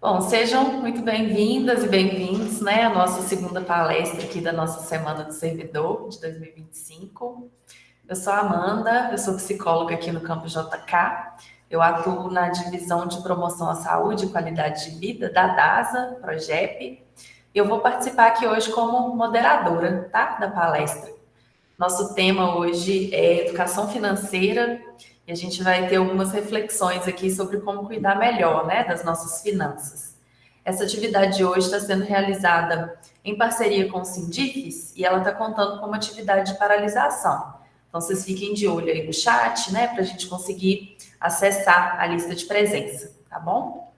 Bom, sejam muito bem-vindas e bem-vindos, né, à nossa segunda palestra aqui da nossa Semana do Servidor de 2025. Eu sou a Amanda, eu sou psicóloga aqui no Campus JK. Eu atuo na divisão de promoção à saúde e qualidade de vida da DASA, Progep. E eu vou participar aqui hoje como moderadora, tá, da palestra. Nosso tema hoje é educação financeira e a gente vai ter algumas reflexões aqui sobre como cuidar melhor, né, das nossas finanças. Essa atividade de hoje está sendo realizada em parceria com o Sindifes e ela está contando com uma atividade de paralisação. Então, vocês fiquem de olho aí no chat, né, para a gente conseguir acessar a lista de presença, tá bom?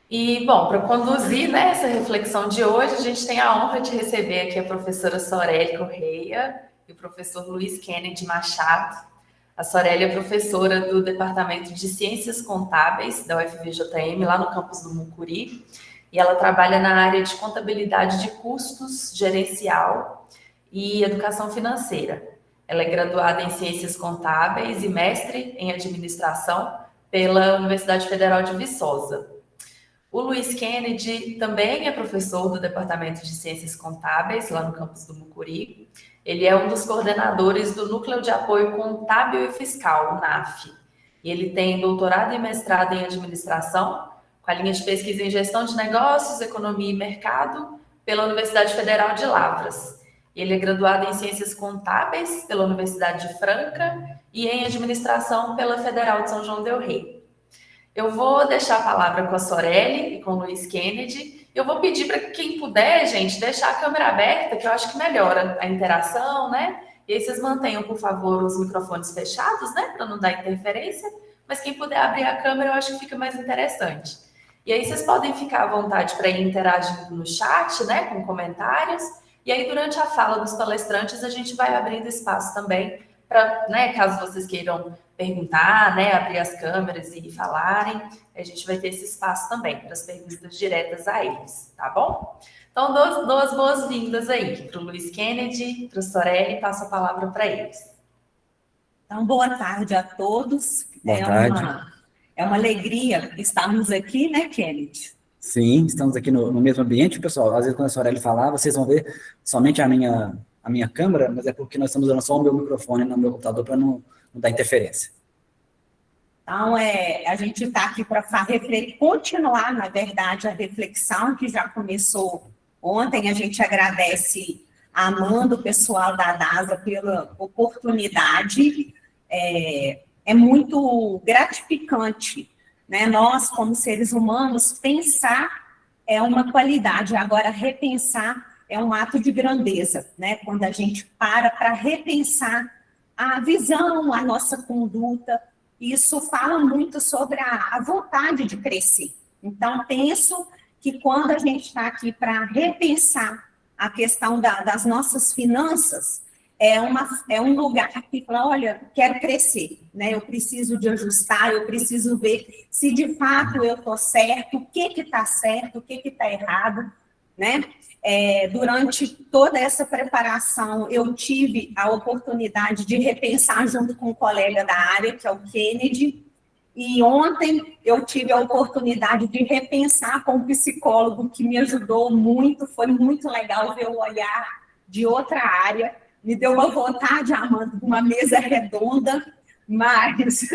E, bom, para conduzir, né, essa reflexão de hoje, a gente tem a honra de receber aqui a professora Sorelle Correia e o professor Luiz Kennedy Machado. A Sorelle é professora do Departamento de Ciências Contábeis da UFVJM, lá no campus do Mucuri, e ela trabalha na área de contabilidade de custos, gerencial e educação financeira. Ela é graduada em Ciências Contábeis e mestre em Administração pela Universidade Federal de Viçosa. O Luiz Kennedy também é professor do Departamento de Ciências Contábeis, lá no campus do Mucuri. Ele é um dos coordenadores do Núcleo de Apoio Contábil e Fiscal, o NAF. E ele tem doutorado e mestrado em Administração, com a linha de pesquisa em Gestão de Negócios, Economia e Mercado, pela Universidade Federal de Lavras. Ele é graduado em Ciências Contábeis pela Universidade de Franca e em Administração pela Federal de São João del Rei. Eu vou deixar a palavra com a Sorelle e com o Luiz Kennedy. Eu vou pedir para quem puder, gente, deixar a câmera aberta, que eu acho que melhora a interação, né? E aí vocês mantenham, por favor, os microfones fechados, né? Para não dar interferência. Mas quem puder abrir a câmera, eu acho que fica mais interessante. E aí vocês podem ficar à vontade para ir interagindo no chat, né? Com comentários. E aí, durante a fala dos palestrantes, a gente vai abrindo espaço também para, né, caso vocês queiram perguntar, né, abrir as câmeras e falarem, a gente vai ter esse espaço também para as perguntas diretas a eles, tá bom? Então, dou as boas-vindas aí para o Luiz Kennedy, para o Sorelle, passo a palavra para eles. Então, boa tarde a todos. Boa tarde. É uma alegria estarmos aqui, né, Kennedy? Sim, estamos aqui no mesmo ambiente, pessoal. Às vezes, quando a Sorelle falar, vocês vão ver somente a minha câmera, mas é porque nós estamos usando só o meu microfone no meu computador para não dar interferência. Então, a gente está aqui para continuar, na verdade, a reflexão que já começou ontem. A gente agradece a Amanda, o pessoal da DASA, pela oportunidade. É muito gratificante, né? Nós, como seres humanos, pensar é uma qualidade, agora repensar é um ato de grandeza, né? Quando a gente para repensar a visão, a nossa conduta, isso fala muito sobre a vontade de crescer. Então, penso que quando a gente está aqui para repensar a questão das nossas finanças, é um lugar que fala, olha, quero crescer, né? Eu preciso de ajustar, eu preciso ver se de fato eu estou certo, o que está certo, o que está errado, né? Durante toda essa preparação, eu tive a oportunidade de repensar junto com um colega da área, que é o Kennedy, e ontem eu tive a oportunidade de repensar com um psicólogo que me ajudou muito, foi muito legal ver o olhar de outra área, me deu uma vontade, Amanda, de uma mesa redonda, mas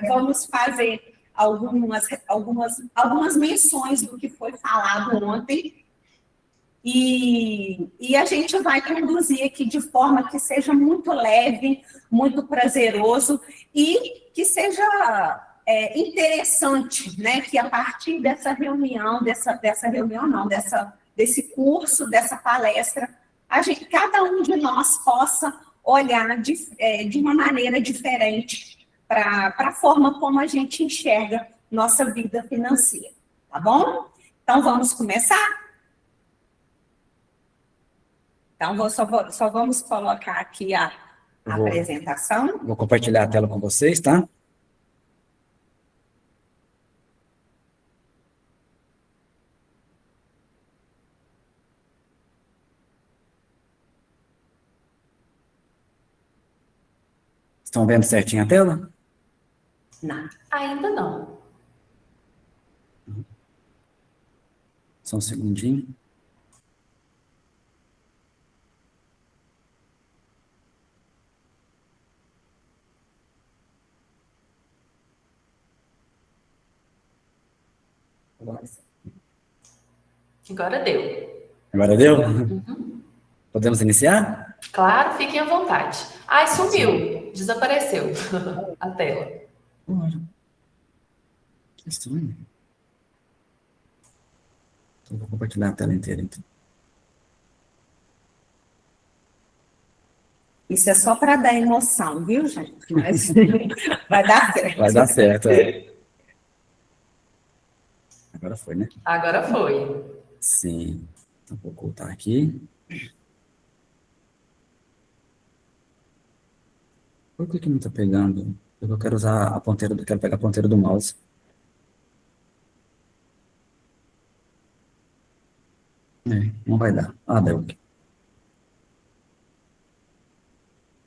vamos fazer algumas menções do que foi falado ontem, e a gente vai conduzir aqui de forma que seja muito leve, muito prazeroso e que seja interessante, né? Que a partir dessa reunião, desse curso, dessa palestra, cada um de nós possa olhar de uma maneira diferente para a forma como a gente enxerga nossa vida financeira, tá bom? Então, vamos começar? Então, só vamos colocar aqui a apresentação. Vou compartilhar a tela com vocês, tá? Estão vendo certinho a tela? Não. Ainda não. Só um segundinho. Agora deu. Agora deu? Podemos iniciar? Claro, fiquem à vontade. Ai, sumiu. Desapareceu a tela. Que estranho. Então, vou compartilhar a tela inteira, então. Isso é só para dar emoção, viu, gente? Mas vai dar certo. Vai dar certo, é. Agora foi, né? Agora foi. Sim. Então, vou voltar aqui. Por que não está pegando? Eu quero usar a ponteira, quero pegar a ponteira do mouse. Não vai dar. Ah, deu.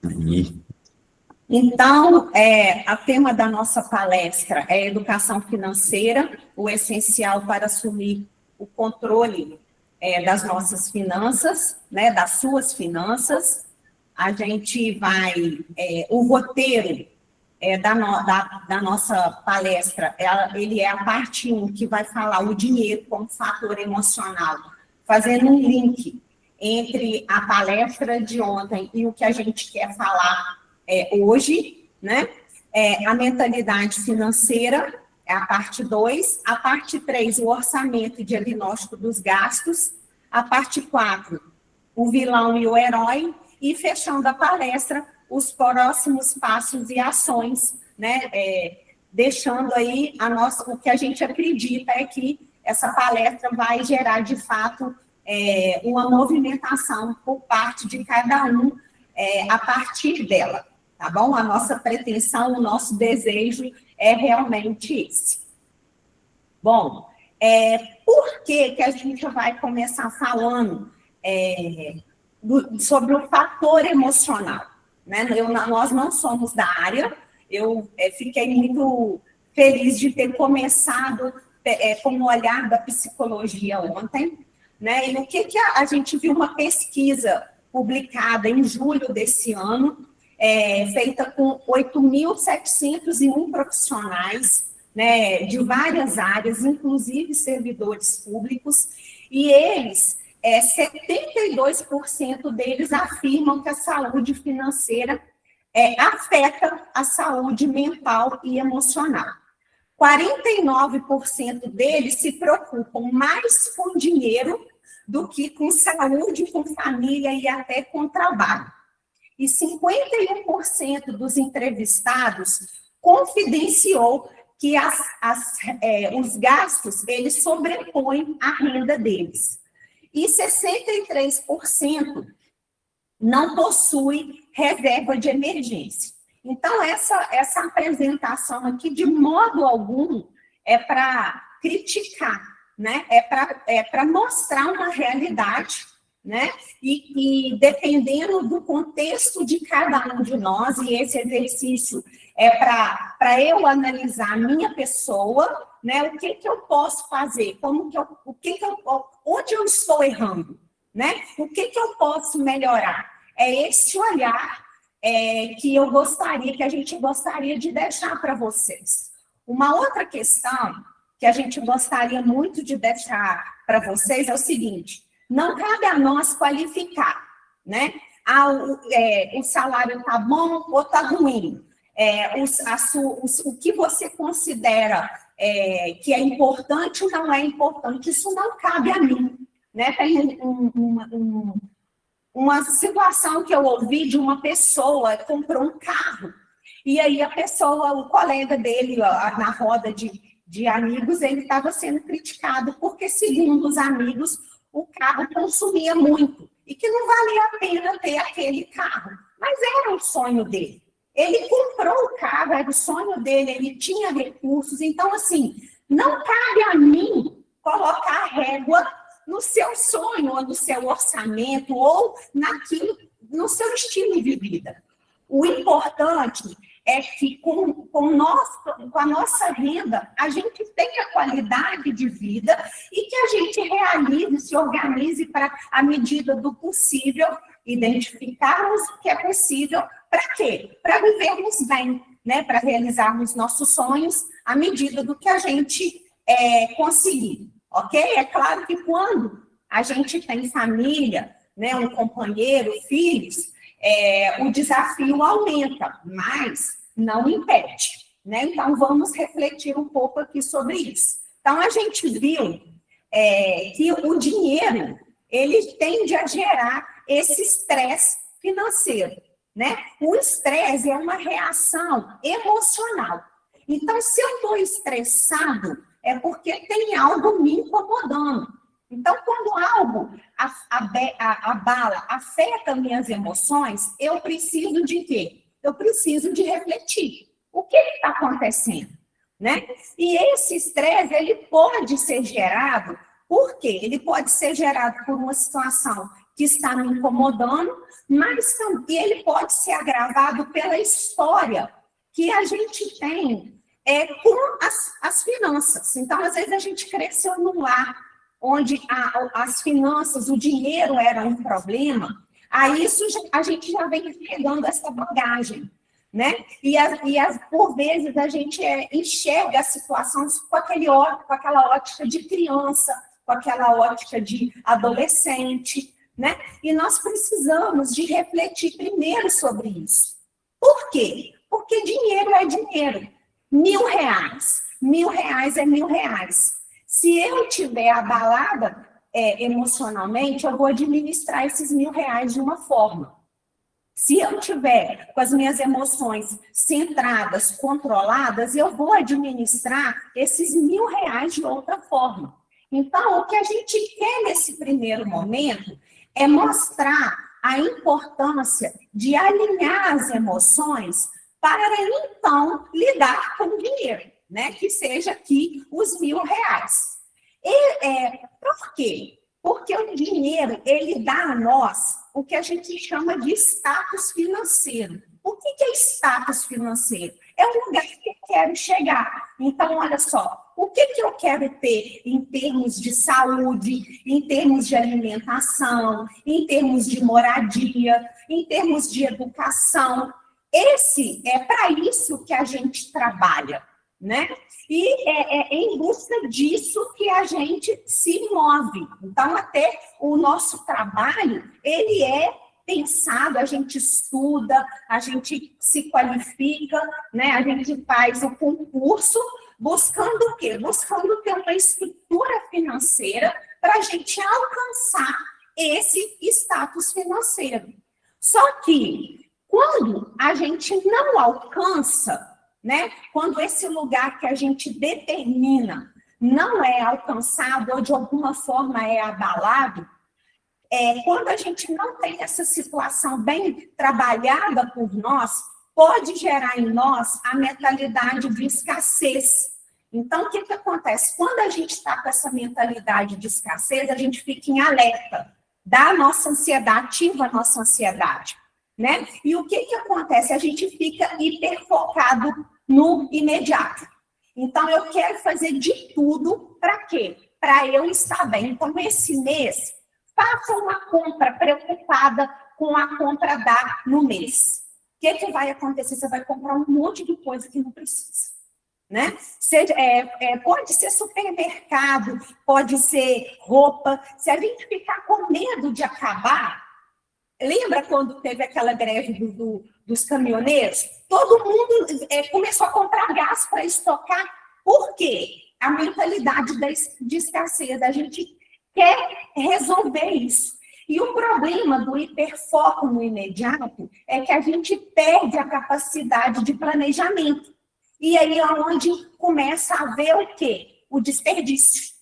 Aí. Então, o tema da nossa palestra é educação financeira, o essencial para assumir o controle das nossas finanças, né, das suas finanças. A gente vai, o roteiro da nossa palestra, ele é a parte 1, que vai falar o dinheiro como fator emocional, fazendo um link entre a palestra de ontem e o que a gente quer falar hoje, né? A mentalidade financeira é a parte 2, a parte 3, o orçamento e diagnóstico dos gastos, a parte 4, o vilão e o herói, e fechando a palestra, os próximos passos e ações, né? Deixando aí o que a gente acredita é que essa palestra vai gerar, de fato, uma movimentação por parte de cada um a partir dela, tá bom? A nossa pretensão, o nosso desejo é realmente esse. Bom, por que a gente vai começar falando sobre o fator emocional, né? Nós não somos da área, eu fiquei muito feliz de ter começado com o olhar da psicologia ontem, né? E o que a gente viu uma pesquisa publicada em julho desse ano, feita com 8.701 profissionais, né, de várias áreas, inclusive servidores públicos, e eles, 72% deles afirmam que a saúde financeira afeta a saúde mental e emocional. 49% deles se preocupam mais com dinheiro do que com saúde, com família e até com trabalho. E 51% dos entrevistados confidenciou que os gastos, eles sobrepõem a renda deles. E 63% não possui reserva de emergência. Então, essa apresentação aqui, de modo algum, é para criticar, né? É para mostrar uma realidade, né? E dependendo do contexto de cada um de nós, e esse exercício é para eu analisar a minha pessoa, né? O que eu posso fazer? Onde eu estou errando, né? O que eu posso melhorar? É esse olhar que a gente gostaria de deixar para vocês. Uma outra questão que a gente gostaria muito de deixar para vocês é o seguinte: não cabe a nós qualificar, né? O salário está bom ou está ruim? O que você considera que é importante ou não é importante, isso não cabe a mim, né? Tem uma situação que eu ouvi de uma pessoa que comprou um carro, e aí o colega dele, na roda de amigos, ele estava sendo criticado, porque, segundo os amigos, o carro consumia muito, e que não valia a pena ter aquele carro, mas era o sonho dele. Ele comprou o carro, era o sonho dele, ele tinha recursos, então, assim, não cabe a mim colocar a régua no seu sonho, ou no seu orçamento, ou no seu estilo de vida. O importante é que com a nossa renda, a gente tenha qualidade de vida e que a gente realize, se organize para, à medida do possível, identificarmos o que é possível. Para quê? Para vivermos bem, né? Para realizarmos nossos sonhos à medida do que a gente conseguir, ok? É claro que quando a gente tem família, né, um companheiro, filhos, o desafio aumenta, mas não impede, né? Então, vamos refletir um pouco aqui sobre isso. Então, a gente viu que o dinheiro, ele tende a gerar esse estresse financeiro, né? O estresse é uma reação emocional. Então, se eu estou estressado, é porque tem algo me incomodando. Então, quando algo abala, afeta minhas emoções, eu preciso de quê? Eu preciso de refletir. O que está acontecendo? Né? E esse estresse, ele pode ser gerado, por quê? Ele pode ser gerado por uma situação que está me incomodando, mas ele pode ser agravado pela história que a gente tem com as finanças. Então, às vezes, a gente cresceu num lar onde as finanças, o dinheiro era um problema, aí a gente já vem pegando essa bagagem, né? Por vezes, a gente enxerga as situações com aquela ótica de criança, com aquela ótica de adolescente, né? E nós precisamos de refletir primeiro sobre isso. Por quê? Porque dinheiro é dinheiro. R$ 1.000 é R$ 1.000. Se eu estiver abalada emocionalmente, eu vou administrar esses R$ 1.000 de uma forma. Se eu estiver com as minhas emoções centradas, controladas, eu vou administrar esses R$ 1.000 de outra forma. Então, o que a gente quer nesse primeiro momento é mostrar a importância de alinhar as emoções para, então, lidar com o dinheiro, né? Que seja aqui os R$ 1.000. Por quê? Porque o dinheiro, ele dá a nós o que a gente chama de status financeiro. O que é status financeiro? É um lugar que eu quero chegar. Então, olha só, o que eu quero ter em termos de saúde, em termos de alimentação, em termos de moradia, em termos de educação. É para isso que a gente trabalha, né? E é em busca disso que a gente se move. Então, até o nosso trabalho, ele é pensado, a gente estuda, a gente se qualifica, né? A gente faz o concurso buscando o quê? Buscando ter uma estrutura financeira para a gente alcançar esse status financeiro. Só que, quando a gente não alcança, né? Quando esse lugar que a gente determina não é alcançado ou de alguma forma é abalado, quando a gente não tem essa situação bem trabalhada por nós, pode gerar em nós a mentalidade de escassez. Então, o que acontece? Quando a gente está com essa mentalidade de escassez, a gente fica em alerta da nossa ansiedade, ativa a nossa ansiedade, né? E o que acontece? A gente fica hiperfocado no imediato. Então, eu quero fazer de tudo para quê? Para eu estar bem. Então, esse mês, faça uma compra preocupada com a compra no mês. O que vai acontecer? Você vai comprar um monte de coisa que não precisa, né? Pode ser supermercado, pode ser roupa. Se a gente ficar com medo de acabar, lembra quando teve aquela greve dos caminhoneiros? Todo mundo começou a comprar gás para estocar. Por quê? A mentalidade de escassez. A gente quer resolver isso. E o problema do hiperfoco no imediato é que a gente perde a capacidade de planejamento. E aí é onde começa a haver o quê? O desperdício.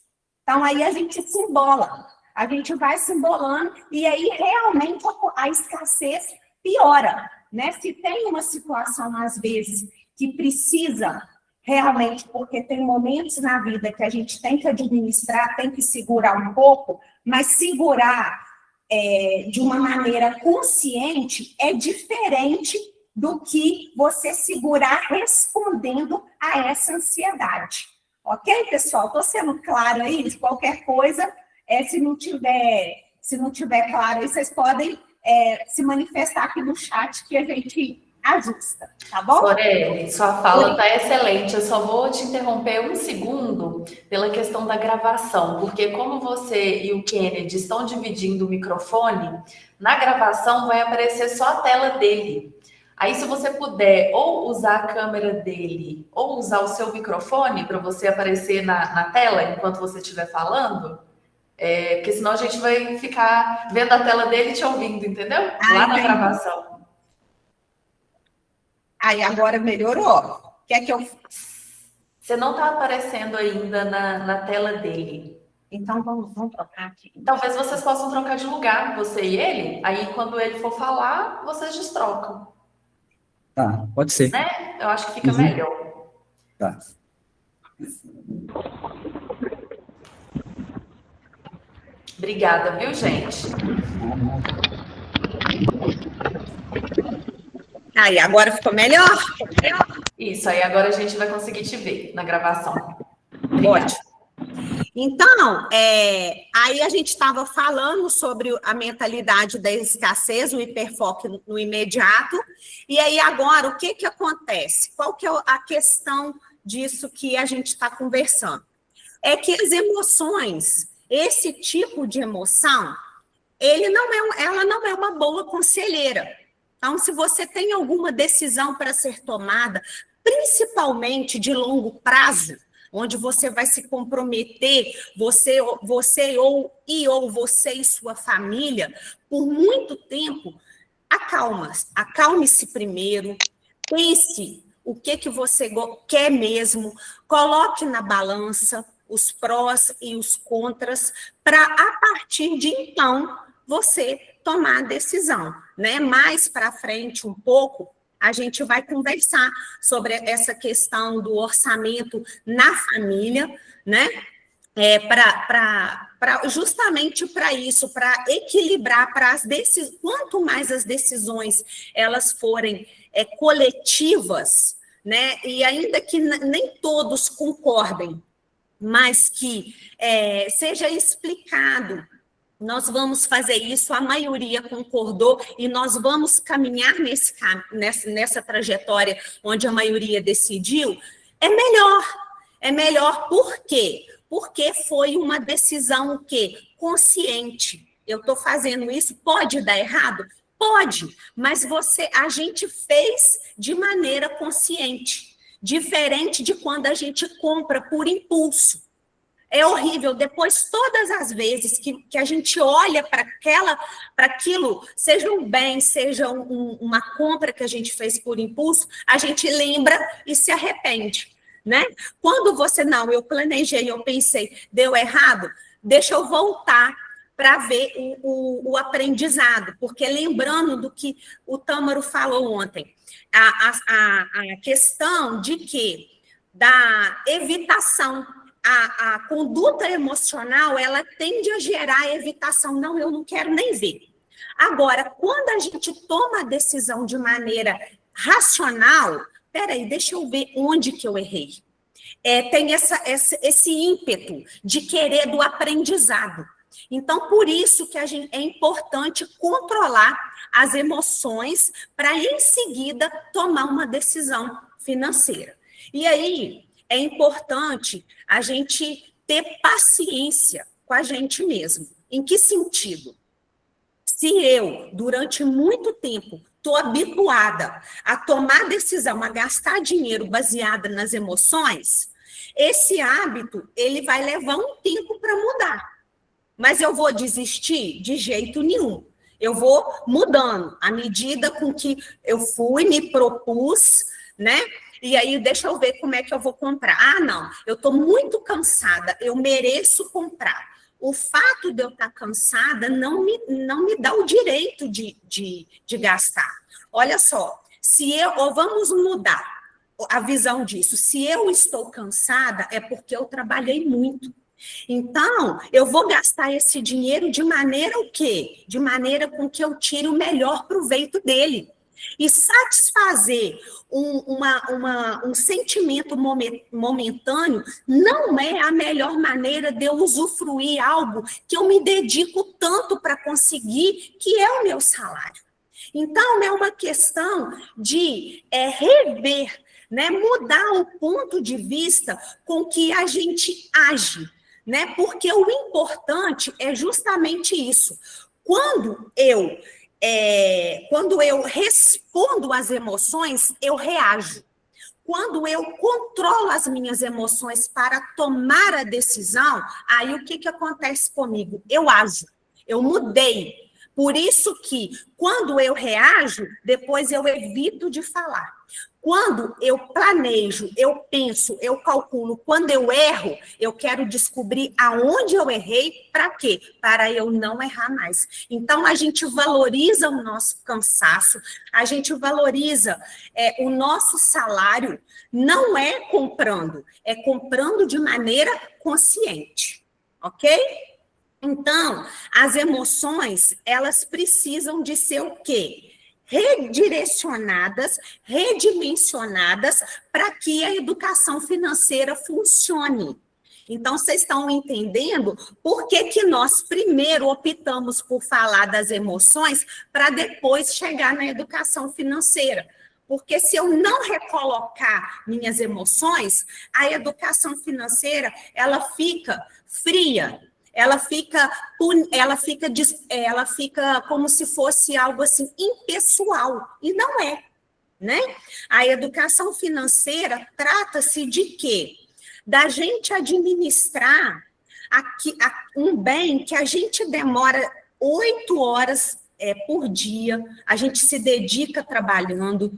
Então, aí a gente se embola. A gente vai se embolando e aí realmente a escassez piora, né? Se tem uma situação, às vezes, que precisa realmente, porque tem momentos na vida que a gente tem que administrar, tem que segurar um pouco, mas segurar de uma maneira consciente é diferente do que você segurar respondendo a essa ansiedade. Ok, pessoal? Estou sendo claro aí? Qualquer coisa, se não tiver claro aí, vocês podem se manifestar aqui no chat que a gente ajusta, tá bom? Sorelle, sua fala está excelente. Eu só vou te interromper um segundo pela questão da gravação, porque como você e o Kennedy estão dividindo o microfone, na gravação vai aparecer só a tela dele. Aí, se você puder ou usar a câmera dele ou usar o seu microfone para você aparecer na tela enquanto você estiver falando, porque senão a gente vai ficar vendo a tela dele e te ouvindo, entendeu? Lá na gravação. Aí agora melhorou. Quer que eu... Você não está aparecendo ainda na tela dele. Então vamos trocar aqui. Talvez vocês possam trocar de lugar, você e ele. Aí quando ele for falar, vocês destrocam. Tá, pode ser. Né? Eu acho que fica melhor. Tá. Obrigada, viu, gente? Aí, agora ficou melhor? Isso, aí agora a gente vai conseguir te ver na gravação. Ótimo. Então, aí a gente estava falando sobre a mentalidade da escassez, o hiperfoco no imediato, e aí agora o que acontece? Qual que é a questão disso que a gente está conversando? É que as emoções, esse tipo de emoção, ela não é uma boa conselheira. Então, se você tem alguma decisão para ser tomada, principalmente de longo prazo, onde você vai se comprometer, você e sua família, por muito tempo, acalme-se primeiro, pense o que você quer mesmo, coloque na balança os prós e os contras, para, a partir de então, você tomar a decisão, né? Mais para frente um pouco, a gente vai conversar sobre essa questão do orçamento na família, né? Justamente para isso, para equilibrar, quanto mais as decisões elas forem coletivas, né? E ainda que nem todos concordem, mas que seja explicado. Nós vamos fazer isso, a maioria concordou, e nós vamos caminhar nessa trajetória onde a maioria decidiu, é melhor. É melhor por quê? Porque foi uma decisão consciente. Eu estou fazendo isso, pode dar errado? Pode, mas a gente fez de maneira consciente, diferente de quando a gente compra por impulso. É horrível, depois todas as vezes que a gente olha para aquilo, seja um bem, seja uma compra que a gente fez por impulso, a gente lembra e se arrepende, né? Quando eu planejei, eu pensei, deu errado, deixa eu voltar para ver o aprendizado, porque lembrando do que o Tâmaro falou ontem, a questão da evitação, a conduta emocional, ela tende a gerar evitação. Não, eu não quero nem ver. Agora, quando a gente toma a decisão de maneira racional, peraí, deixa eu ver onde que eu errei. Tem esse ímpeto de querer do aprendizado. Então, por isso que é importante controlar as emoções para, em seguida, tomar uma decisão financeira. E aí, é importante a gente ter paciência com a gente mesmo. Em que sentido? Se eu, durante muito tempo, estou habituada a tomar decisão, a gastar dinheiro baseada nas emoções, esse hábito ele vai levar um tempo para mudar. Mas eu vou desistir? De jeito nenhum. Eu vou mudando à medida com que eu me propus, né? E aí, deixa eu ver como é que eu vou comprar. Ah, não, eu estou muito cansada, eu mereço comprar. O fato de eu estar cansada não me dá o direito de gastar. Olha só, vamos mudar a visão disso. Se eu estou cansada, é porque eu trabalhei muito. Então, eu vou gastar esse dinheiro de maneira o quê? De maneira com que eu tire o melhor proveito dele. E satisfazer um sentimento momentâneo não é a melhor maneira de eu usufruir algo que eu me dedico tanto para conseguir, que é o meu salário. Então, é uma questão de rever, né, mudar o ponto de vista com que a gente age, né? Porque o importante é justamente isso. Quando eu respondo às emoções, eu reajo. Quando eu controlo as minhas emoções para tomar a decisão, aí o que acontece comigo? Eu ajo, eu mudei. Por isso que, quando eu reajo, depois eu evito de falar. Quando eu planejo, eu penso, eu calculo, quando eu erro, eu quero descobrir aonde eu errei, para quê? Para eu não errar mais. Então, a gente valoriza o nosso cansaço, a gente valoriza o nosso salário, não é comprando de maneira consciente, ok? Então, as emoções, elas precisam de ser o quê? Redirecionadas, redimensionadas para que a educação financeira funcione. Então, vocês estão entendendo por que nós primeiro optamos por falar das emoções para depois chegar na educação financeira. Porque se eu não recolocar minhas emoções, a educação financeira, ela fica fria. Ela fica como se fosse algo assim impessoal, e não é, né? A educação financeira trata-se de quê? Da gente administrar um bem que a gente demora 8 horas por dia, a gente se dedica trabalhando,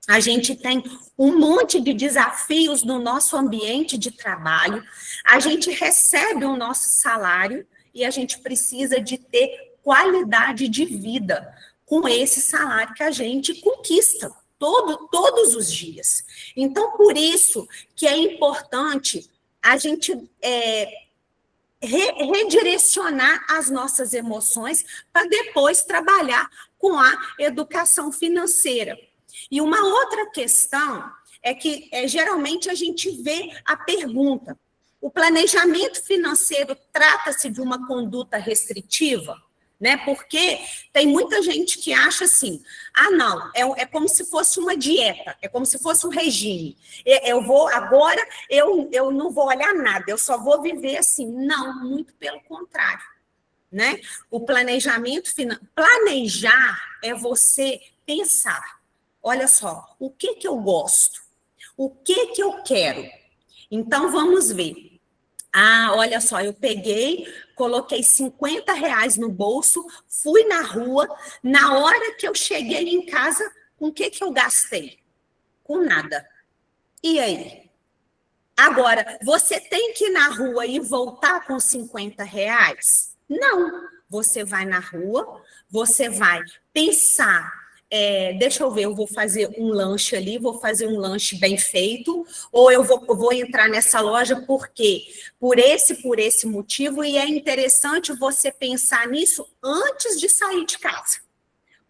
a gente tem um monte de desafios no nosso ambiente de trabalho, a gente recebe o nosso salário e a gente precisa de ter qualidade de vida com esse salário que a gente conquista todos os dias. Então, por isso que é importante a gente redirecionar as nossas emoções para depois trabalhar com a educação financeira. E uma outra questão é que, geralmente, a gente vê a pergunta: o planejamento financeiro trata-se de uma conduta restritiva? Né? Porque tem muita gente que acha assim, não, é como se fosse uma dieta, é como se fosse um regime. Agora eu não vou olhar nada, eu só vou viver assim. Não, muito pelo contrário. Né? O planejamento financeiro, planejar é você pensar. Olha só, o que eu gosto? O que eu quero? Então, vamos ver. Olha só, eu coloquei R$50 no bolso, fui na rua, na hora que eu cheguei em casa, com o que eu gastei? Com nada. E aí? Agora, você tem que ir na rua e voltar com R$50? Não. Você vai na rua, você vai pensar, deixa eu ver, eu vou fazer um lanche ali, vou fazer um lanche bem feito, ou eu vou entrar nessa loja por quê? Por esse motivo, e é interessante você pensar nisso antes de sair de casa.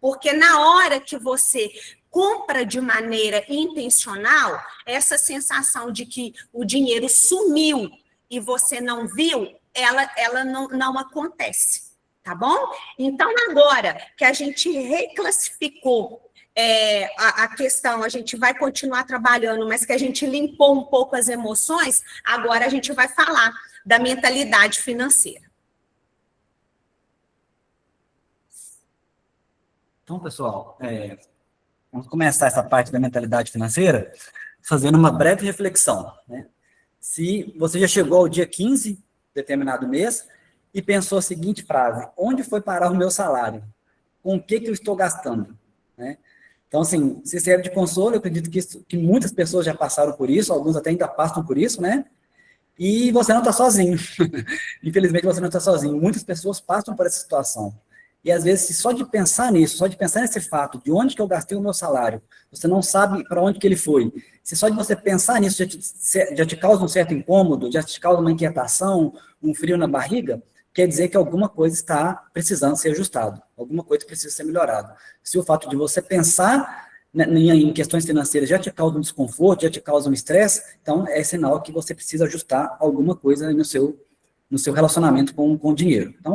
Porque na hora que você compra de maneira intencional, essa sensação de que o dinheiro sumiu e você não viu, ela não acontece. Tá bom? Então, agora que a gente reclassificou a questão, a gente vai continuar trabalhando, mas que a gente limpou um pouco as emoções, agora a gente vai falar da mentalidade financeira. Então, pessoal, vamos começar essa parte da mentalidade financeira fazendo uma breve reflexão, né? Se você já chegou ao dia 15 de determinado mês e pensou a seguinte frase: onde foi parar o meu salário? Com o que eu estou gastando? Né? Então, assim, se serve de consolo, eu acredito que muitas pessoas já passaram por isso, alguns até ainda passam por isso, né? E você não está sozinho. Infelizmente, você não está sozinho. Muitas pessoas passam por essa situação. E, às vezes, só de pensar nisso, só de pensar nesse fato, de onde que eu gastei o meu salário, você não sabe para onde que ele foi. Se só de você pensar nisso já te causa um certo incômodo, já te causa uma inquietação, um frio na barriga, quer dizer que alguma coisa está precisando ser ajustado, alguma coisa precisa ser melhorada. Se o fato de você pensar em questões financeiras já te causa um desconforto, já te causa um estresse, então é sinal que você precisa ajustar alguma coisa no seu relacionamento com o dinheiro. Então,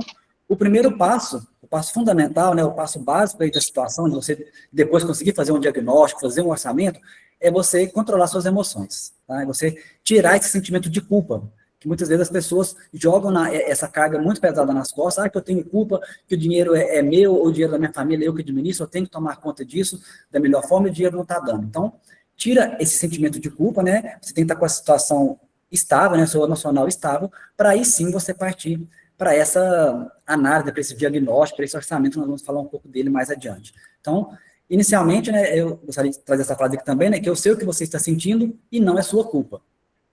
o primeiro passo, o passo fundamental, né, o passo básico aí da situação, de você depois conseguir fazer um diagnóstico, fazer um orçamento, é você controlar suas emoções, tá? É você tirar esse sentimento de culpa, que muitas vezes as pessoas jogam essa carga muito pesada nas costas, que eu tenho culpa, que o dinheiro é meu, ou o dinheiro da minha família, eu que administro, eu tenho que tomar conta disso da melhor forma, e o dinheiro não está dando. Então, tira esse sentimento de culpa, né? Você tem que estar com a situação estável, né? Seu emocional estável, para aí sim você partir para essa análise, para esse diagnóstico, para esse orçamento, nós vamos falar um pouco dele mais adiante. Então, inicialmente, né, eu gostaria de trazer essa frase aqui também, né, que eu sei o que você está sentindo e não é sua culpa.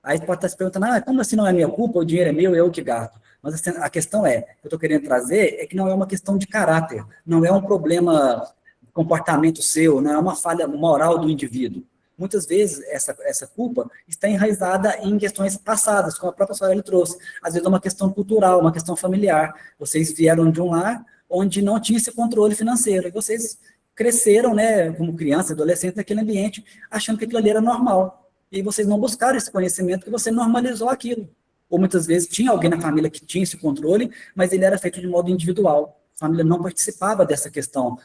Aí pode estar se perguntando, como assim não é minha culpa, o dinheiro é meu, eu que gasto. Mas assim, a questão que eu estou querendo trazer é que não é uma questão de caráter, não é um problema de comportamento seu, não é uma falha moral do indivíduo. Muitas vezes essa culpa está enraizada em questões passadas, como a própria Soraya trouxe. Às vezes é uma questão cultural, uma questão familiar. Vocês vieram de um lar onde não tinha esse controle financeiro, e vocês cresceram, né, como criança, adolescente, naquele ambiente, achando que aquilo ali era normal. E vocês não buscaram esse conhecimento, que você normalizou aquilo. Ou muitas vezes tinha alguém na família que tinha esse controle, mas ele era feito de modo individual. A família não participava dessa questão,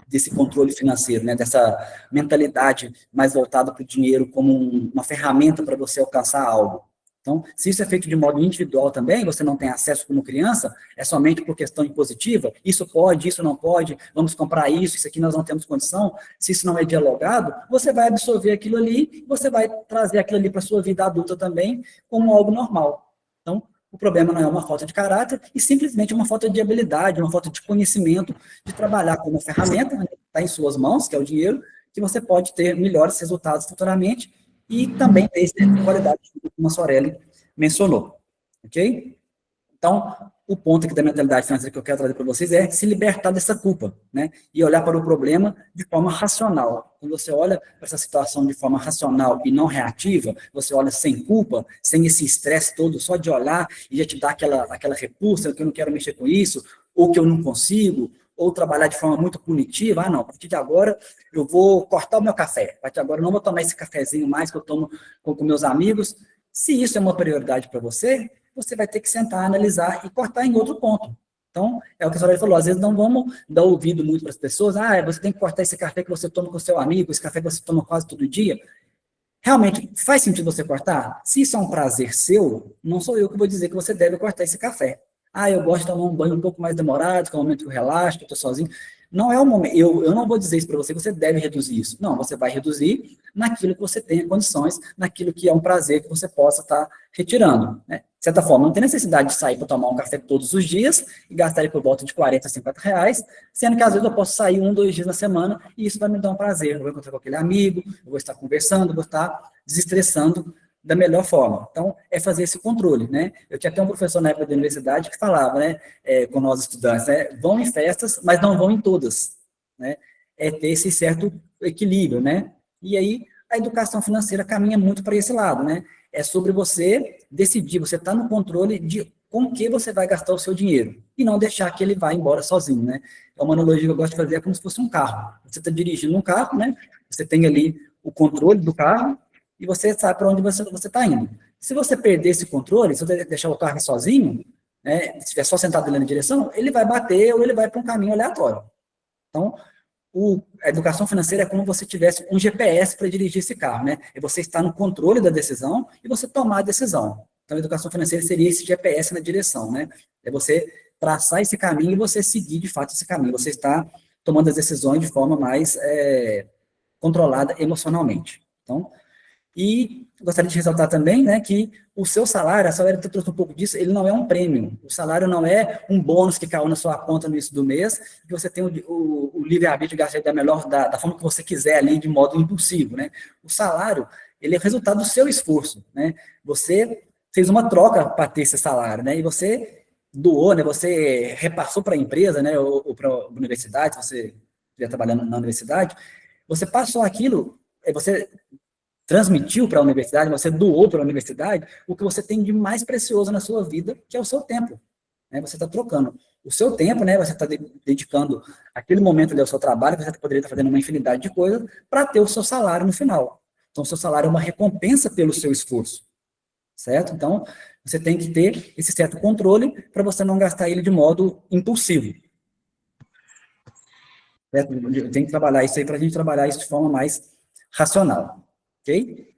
desse controle financeiro, né, dessa mentalidade mais voltada para o dinheiro como uma ferramenta para você alcançar algo. Então, se isso é feito de modo individual também, você não tem acesso como criança, é somente por questão impositiva, isso pode, isso não pode, vamos comprar isso aqui nós não temos condição, se isso não é dialogado, você vai absorver aquilo ali, você vai trazer aquilo ali para a sua vida adulta também, como algo normal. Então, o problema não é uma falta de caráter, e simplesmente uma falta de habilidade, uma falta de conhecimento, de trabalhar com uma ferramenta, né, que está em suas mãos, que é o dinheiro, que você pode ter melhores resultados futuramente, e também ter essa qualidade como a Sorelli mencionou, ok? Então, o ponto aqui da mentalidade financeira que eu quero trazer para vocês é se libertar dessa culpa, né? E olhar para o problema de forma racional. Quando você olha para essa situação de forma racional e não reativa, você olha sem culpa, sem esse estresse todo, só de olhar e já te dá aquela repulsa, que eu não quero mexer com isso, ou que eu não consigo, ou trabalhar de forma muito punitiva, não, a partir de agora eu vou cortar o meu café, a partir de agora eu não vou tomar esse cafezinho mais que eu tomo com meus amigos. Se isso é uma prioridade para você, você vai ter que sentar, analisar e cortar em outro ponto. Então, é o que a senhora falou, às vezes não vamos dar ouvido muito para as pessoas, você tem que cortar esse café que você toma com seu amigo, esse café que você toma quase todo dia. Realmente, faz sentido você cortar? Se isso é um prazer seu, não sou eu que vou dizer que você deve cortar esse café. Eu gosto de tomar um banho um pouco mais demorado, que é o momento que eu relaxo, que eu estou sozinho. Não é o momento, eu não vou dizer isso para você, que você deve reduzir isso. Não, você vai reduzir naquilo que você tenha condições, naquilo que é um prazer que você possa estar retirando, né? De certa forma, não tem necessidade de sair para tomar um café todos os dias e gastar ele por volta de 40, 50 reais, sendo que às vezes eu posso sair 1, 2 dias na semana e isso vai me dar um prazer. Eu vou encontrar com aquele amigo, eu vou estar conversando, eu vou estar desestressando da melhor forma. Então, é fazer esse controle, né? Eu tinha até um professor na época da universidade que falava, né, com nós estudantes, né, vão em festas, mas não vão em todas, né? É ter esse certo equilíbrio, né? E aí, a educação financeira caminha muito para esse lado, né? É sobre você decidir, você está no controle de com que você vai gastar o seu dinheiro, e não deixar que ele vá embora sozinho, né? É uma analogia que eu gosto de fazer, é como se fosse um carro. Você está dirigindo um carro, né? Você tem ali o controle do carro, e você sabe para onde você está indo. Se você perder esse controle, se você deixar o carro sozinho, né, se estiver só sentado ali na direção, ele vai bater ou ele vai para um caminho aleatório. Então, a educação financeira é como se você tivesse um GPS para dirigir esse carro, né? É você estar no controle da decisão e você tomar a decisão. Então, a educação financeira seria esse GPS na direção, né? É você traçar esse caminho e você seguir, de fato, esse caminho. Você está tomando as decisões de forma mais controlada emocionalmente. Então, e gostaria de ressaltar também, né, que o seu salário, a Soraya trouxe um pouco disso, ele não é um prêmio. O salário não é um bônus que caiu na sua conta no início do mês, que você tem o livre-arbítrio de gastar da forma que você quiser ali, de modo impulsivo, né? O salário, ele é o resultado do seu esforço, né? Você fez uma troca para ter esse salário, né? E você doou, né? Você repassou para a empresa, né? Ou para a universidade, se você estiver trabalhando na universidade, você passou aquilo, você transmitiu para a universidade, você doou para a universidade o que você tem de mais precioso na sua vida, que é o seu tempo. né? Você está trocando o seu tempo, né? Você está dedicando aquele momento ali ao seu trabalho, você poderia estar fazendo uma infinidade de coisas para ter o seu salário no final. Então, o seu salário é uma recompensa pelo seu esforço, certo? Então, você tem que ter esse certo controle para você não gastar ele de modo impulsivo. Certo? Tem que trabalhar isso aí para a gente trabalhar isso de forma mais racional, ok?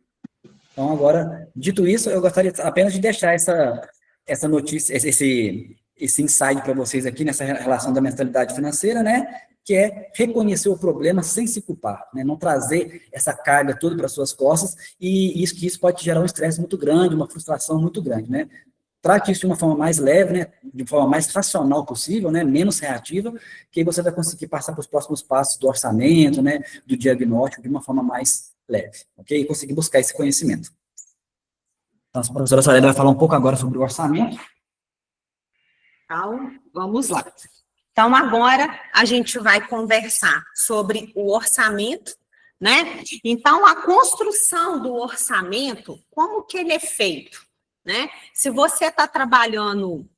Então, agora, dito isso, eu gostaria apenas de deixar essa notícia, esse insight para vocês aqui nessa relação da mentalidade financeira, né? Que é reconhecer o problema sem se culpar, né? Não trazer essa carga toda para suas costas, e isso pode gerar um estresse muito grande, uma frustração muito grande, né? Trate isso de uma forma mais leve, né? De forma mais racional possível, né? Menos reativa, que aí você vai conseguir passar para os próximos passos do orçamento, né? Do diagnóstico, de uma forma mais leve, ok? E conseguir buscar esse conhecimento. Então, a professora Soraya vai falar um pouco agora sobre o orçamento. Então, vamos lá. Então, agora a gente vai conversar sobre o orçamento, né? Então, a construção do orçamento, como que ele é feito, né? Se você está trabalhando,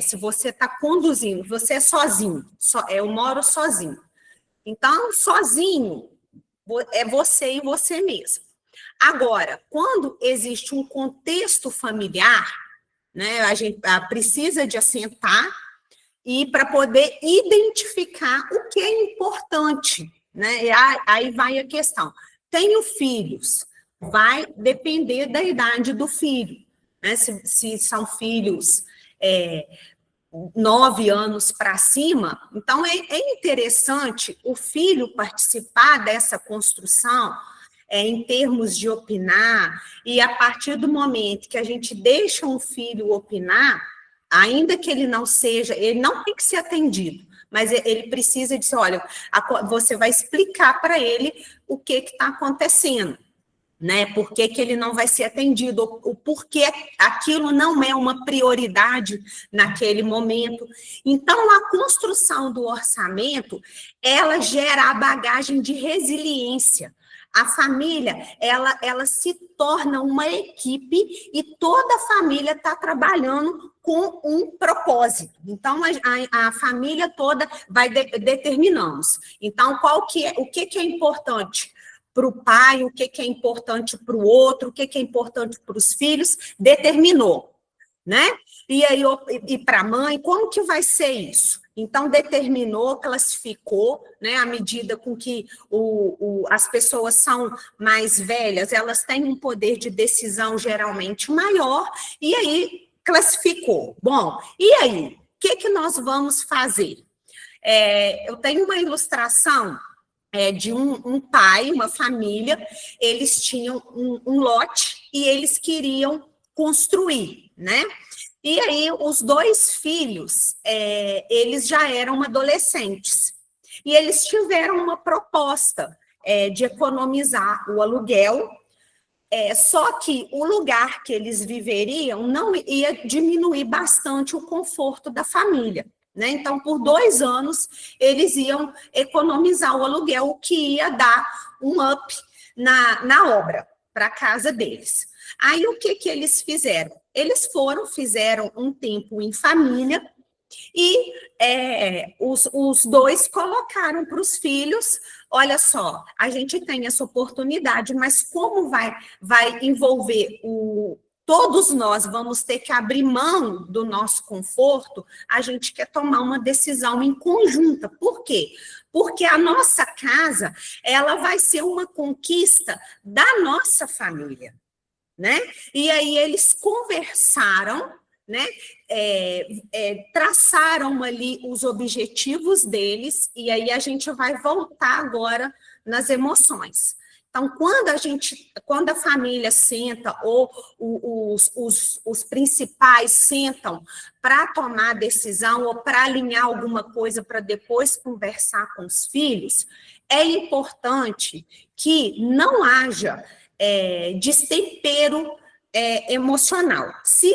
se você está conduzindo, você é sozinho, eu moro sozinho. Então, sozinho, é você e você mesmo. Agora, quando existe um contexto familiar, né, a gente precisa de assentar e para poder identificar o que é importante, né? E aí vai a questão. Tenho filhos, vai depender da idade do filho, né? Se são filhos 9 anos para cima, então é interessante o filho participar dessa construção, em termos de opinar, e a partir do momento que a gente deixa um filho opinar, ainda que ele não tem que ser atendido, mas ele precisa dizer, olha, você vai explicar para ele o que está acontecendo, né? Por que ele não vai ser atendido, o porquê aquilo não é uma prioridade naquele momento. Então, a construção do orçamento, ela gera a bagagem de resiliência. A família, ela se torna uma equipe e toda a família está trabalhando com um propósito. Então, a família toda vai determinamos. Então, o que é importante para o pai, o que é importante para o outro, o que é importante para os filhos, determinou, né? E aí, e para a mãe, como que vai ser isso? Então, determinou, classificou, né? À medida com que as pessoas são mais velhas, elas têm um poder de decisão geralmente maior, e aí classificou. Bom, e aí? O que nós vamos fazer? Eu tenho uma ilustração de um pai, uma família, eles tinham um lote e eles queriam construir, né? E aí, os 2 filhos, eles já eram adolescentes. E eles tiveram uma proposta de economizar o aluguel, só que o lugar que eles viveriam não ia diminuir bastante o conforto da família, né? Então, por 2 anos, eles iam economizar o aluguel, o que ia dar um up na obra, para a casa deles. Aí, o que eles fizeram? Eles fizeram um tempo em família e os 2 colocaram para os filhos, olha só, a gente tem essa oportunidade, mas como vai envolver todos nós vamos ter que abrir mão do nosso conforto, a gente quer tomar uma decisão em conjunta. Por quê? Porque a nossa casa, ela vai ser uma conquista da nossa família, né? E aí eles conversaram, né? Traçaram ali os objetivos deles, e aí a gente vai voltar agora nas emoções. Então, quando a família senta, ou os principais sentam para tomar a decisão, ou para alinhar alguma coisa para depois conversar com os filhos, é importante que não haja destempero emocional. Se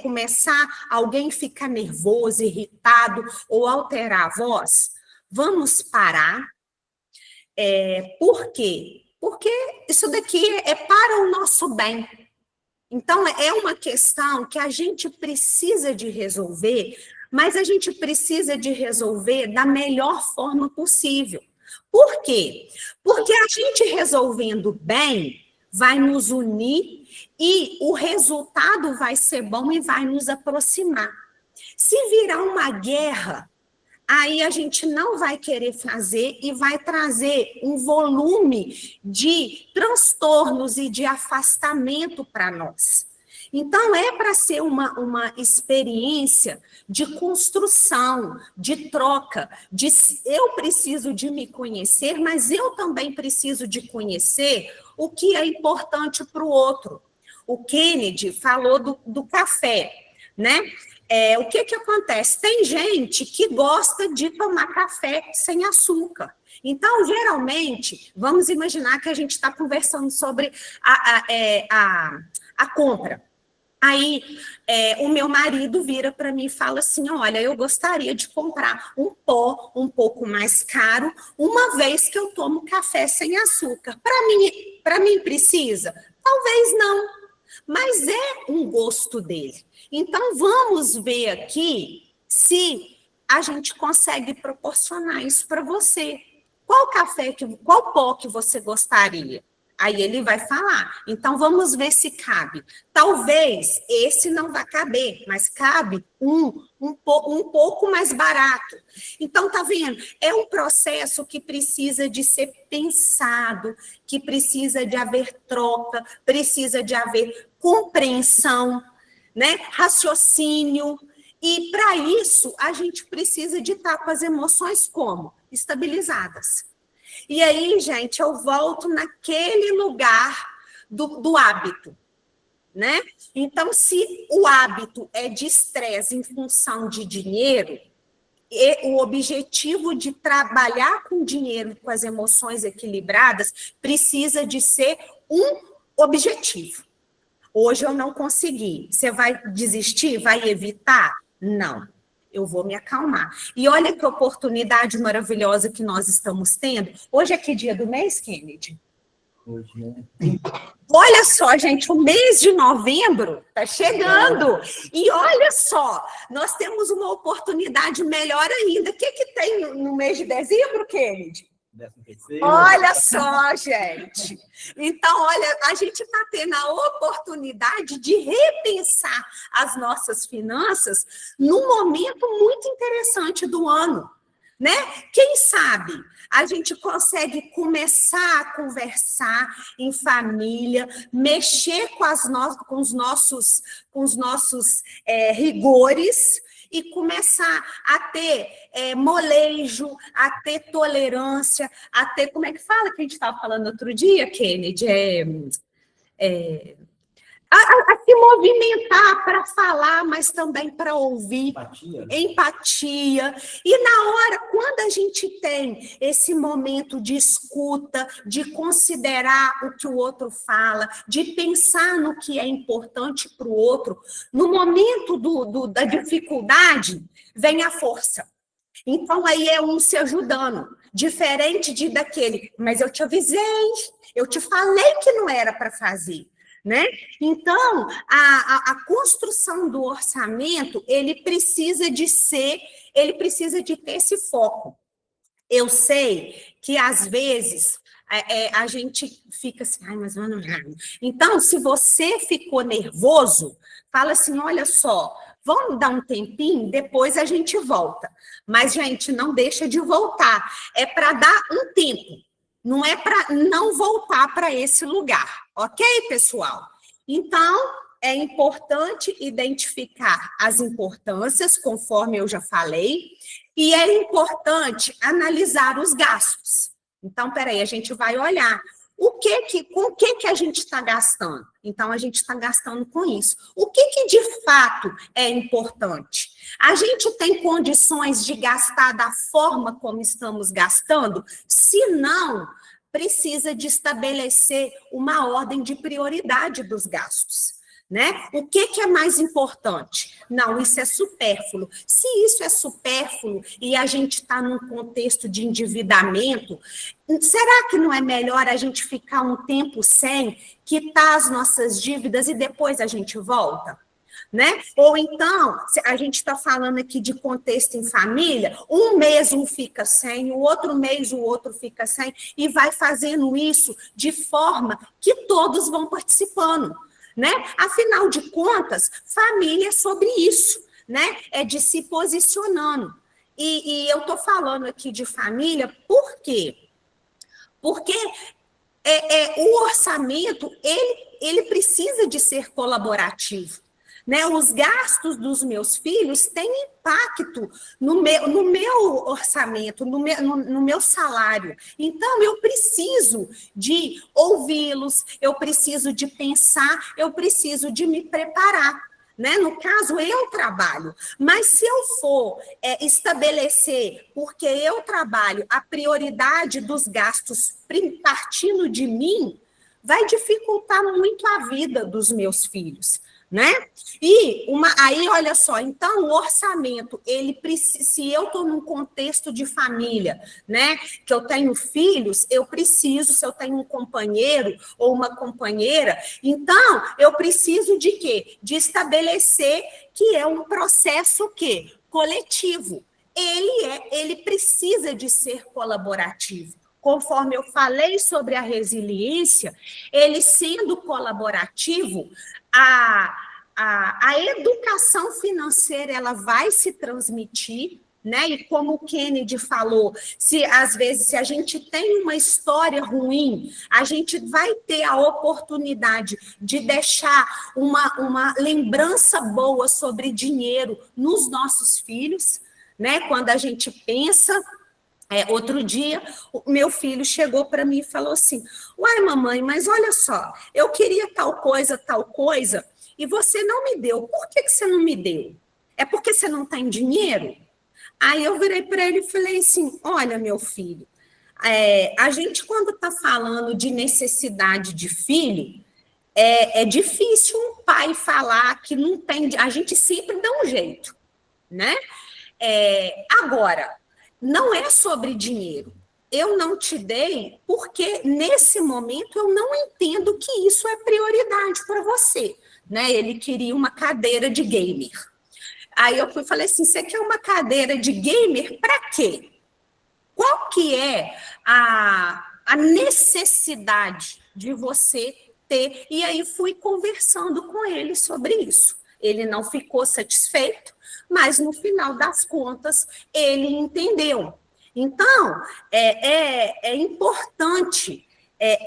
começar alguém ficar nervoso, irritado, ou alterar a voz, vamos parar. Por quê? Porque isso daqui é para o nosso bem. Então, é uma questão que a gente precisa de resolver mas a gente precisa de resolver da melhor forma possível. Por quê? Porque a gente resolvendo bem vai nos unir e o resultado vai ser bom e vai nos aproximar. Se virar uma guerra, aí a gente não vai querer fazer e vai trazer um volume de transtornos e de afastamento para nós. Então, é para ser uma experiência de construção, de troca, de eu preciso de me conhecer, mas eu também preciso de conhecer o que é importante para o outro. O Kennedy falou do café, né? O que acontece? Tem gente que gosta de tomar café sem açúcar. Então, geralmente, vamos imaginar que a gente está conversando sobre a compra. Aí, o meu marido vira para mim e fala assim, olha, eu gostaria de comprar um pó um pouco mais caro, uma vez que eu tomo café sem açúcar. Para mim precisa? Talvez não, mas é um gosto dele. Então, vamos ver aqui se a gente consegue proporcionar isso para você. Qual pó que você gostaria? Aí ele vai falar. Então, vamos ver se cabe. Talvez esse não vai caber, mas cabe um pouco mais barato. Então, tá vendo? É um processo que precisa de ser pensado, que precisa de haver troca, precisa de haver compreensão, né? Raciocínio. E, para isso, a gente precisa de estar com as emoções como? Estabilizadas. E aí, gente, eu volto naquele lugar do hábito, né? Então, se o hábito é de estresse em função de dinheiro, e o objetivo de trabalhar com dinheiro, com as emoções equilibradas, precisa de ser um objetivo. Hoje eu não consegui. Você vai desistir? Vai evitar? Não. Eu vou me acalmar. E olha que oportunidade maravilhosa que nós estamos tendo. Hoje é que dia do mês, Kennedy? Hoje é... Olha só, gente, o mês de novembro está chegando. E olha só, nós temos uma oportunidade melhor ainda. O que tem no mês de dezembro, Kennedy? Olha só, gente. Então, olha, a gente está tendo a oportunidade de repensar as nossas finanças num momento muito interessante do ano, né? Quem sabe a gente consegue começar a conversar em família, mexer com os nossos rigores, e começar a ter molejo, a ter tolerância, a ter, como é que fala que a gente estava falando outro dia, Kennedy? A se movimentar para falar, mas também para ouvir. Empatia. E na hora, quando a gente tem esse momento de escuta, de considerar o que o outro fala, de pensar no que é importante para o outro, no momento da dificuldade, vem a força. Então, aí é um se ajudando, diferente daquele, mas eu te avisei, eu te falei que não era para fazer. Né? Então, a construção do orçamento, ele precisa de ter esse foco. Eu sei que, às vezes, a gente fica assim, ai, mas não. Então, se você ficou nervoso, fala assim, olha só, vamos dar um tempinho, depois a gente volta. Mas, gente, não deixa de voltar. É para dar um tempo. Não é para não voltar para esse lugar, ok, pessoal? Então, é importante identificar as importâncias, conforme eu já falei, e é importante analisar os gastos. Então, peraí, a gente vai olhar com o que a gente está gastando. Então, a gente está gastando com isso. O que de fato é importante? A gente tem condições de gastar da forma como estamos gastando? Se não, precisa de estabelecer uma ordem de prioridade dos gastos. Né? O que é mais importante? Não, isso é supérfluo. Se isso é supérfluo e a gente está num contexto de endividamento, será que não é melhor a gente ficar um tempo sem, quitar as nossas dívidas e depois a gente volta? né? Ou então, a gente está falando aqui de contexto em família, um mês um fica sem, o outro mês o outro fica sem, e vai fazendo isso de forma que todos vão participando, né? Afinal de contas, família é sobre isso, né? É de se posicionando. E eu estou falando aqui de família, por quê? Porque o orçamento, ele precisa de ser colaborativo, né? Os gastos dos meus filhos têm impacto no meu orçamento, no meu salário. Então, eu preciso de ouvi-los, eu preciso de pensar, eu preciso de me preparar. Né? No caso, eu trabalho, mas se eu for estabelecer, porque eu trabalho, a prioridade dos gastos partindo de mim, vai dificultar muito a vida dos meus filhos, né? E aí, olha só, então o orçamento, ele precisa, se eu estou num contexto de família, né, que eu tenho filhos, eu preciso, se eu tenho um companheiro ou uma companheira, então eu preciso de quê? De estabelecer que é um processo quê? Coletivo. Ele precisa de ser colaborativo. Conforme eu falei sobre a resiliência, ele sendo colaborativo, a educação financeira ela vai se transmitir, né? E como o Kennedy falou, às vezes, se a gente tem uma história ruim, a gente vai ter a oportunidade de deixar uma lembrança boa sobre dinheiro nos nossos filhos, né? Quando a gente pensa. Outro dia, o meu filho chegou para mim e falou assim, uai, mamãe, mas olha só, eu queria tal coisa, e você não me deu. Por que você não me deu? É porque você não tem dinheiro? Aí eu virei para ele e falei assim, olha, meu filho, a gente quando está falando de necessidade de filho, é difícil um pai falar que não tem, a gente sempre dá um jeito, né? Agora, não é sobre dinheiro. Eu não te dei porque, nesse momento, eu não entendo que isso é prioridade para você. Né? Ele queria uma cadeira de gamer. Aí eu falei assim, você quer uma cadeira de gamer para quê? Qual que é a necessidade de você ter? E aí fui conversando com ele sobre isso. Ele não ficou satisfeito, mas no final das contas ele entendeu. Então, é importante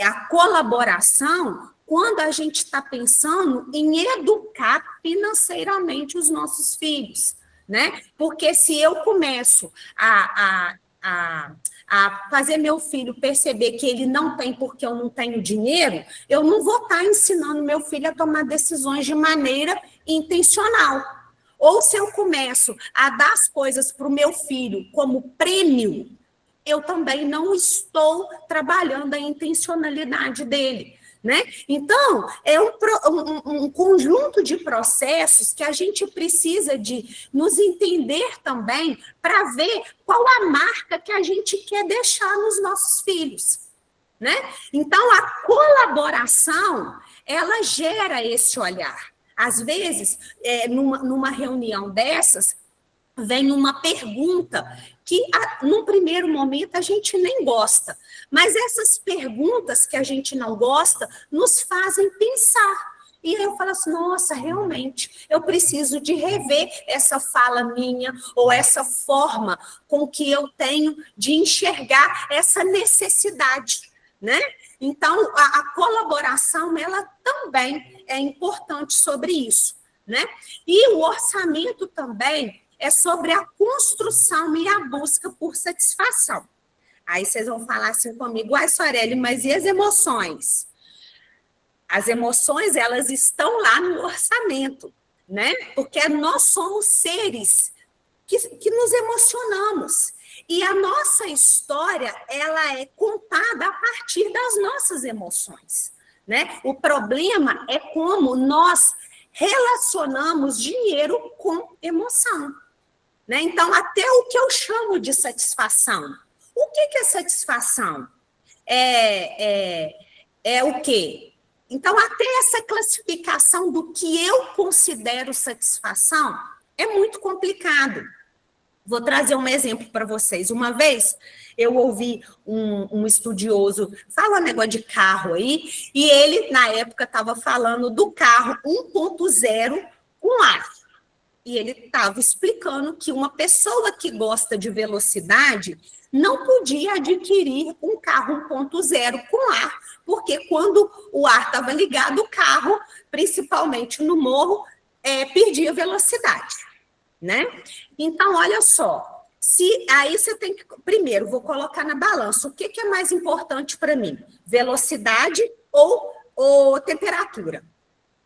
a colaboração quando a gente está pensando em educar financeiramente os nossos filhos, né? Porque se eu começo a fazer meu filho perceber que ele não tem porque eu não tenho dinheiro, eu não vou estar ensinando meu filho a tomar decisões de maneira intencional. Ou se eu começo a dar as coisas para o meu filho como prêmio, eu também não estou trabalhando a intencionalidade dele. Né? Então, é um conjunto de processos que a gente precisa de nos entender também para ver qual a marca que a gente quer deixar nos nossos filhos. Né? Então, a colaboração, ela gera esse olhar. Às vezes, numa reunião dessas, vem uma pergunta que, num primeiro momento, a gente nem gosta. Mas essas perguntas que a gente não gosta nos fazem pensar. E aí eu falo assim, nossa, realmente, eu preciso de rever essa fala minha ou essa forma com que eu tenho de enxergar essa necessidade, né? Então, a colaboração, ela também é importante sobre isso, né? E o orçamento também é sobre a construção e a busca por satisfação. Aí vocês vão falar assim comigo, ai, Soreli, mas e as emoções? As emoções, elas estão lá no orçamento, né? Porque nós somos seres que nos emocionamos. E a nossa história, ela é contada a partir das nossas emoções, né? O problema é como nós relacionamos dinheiro com emoção. Né? Então, até o que eu chamo de satisfação. O que é satisfação? É o quê? Então, até essa classificação do que eu considero satisfação é muito complicado. Vou trazer um exemplo para vocês. Uma vez, eu ouvi um estudioso falar um negócio de carro aí, e ele, na época, estava falando do carro 1.0 com ar. E ele estava explicando que uma pessoa que gosta de velocidade não podia adquirir um carro 1.0 com ar, porque quando o ar estava ligado, o carro, principalmente no morro, perdia velocidade, né? Então, olha só, aí você tem que, primeiro, vou colocar na balança, o que é mais importante para mim? Velocidade ou temperatura?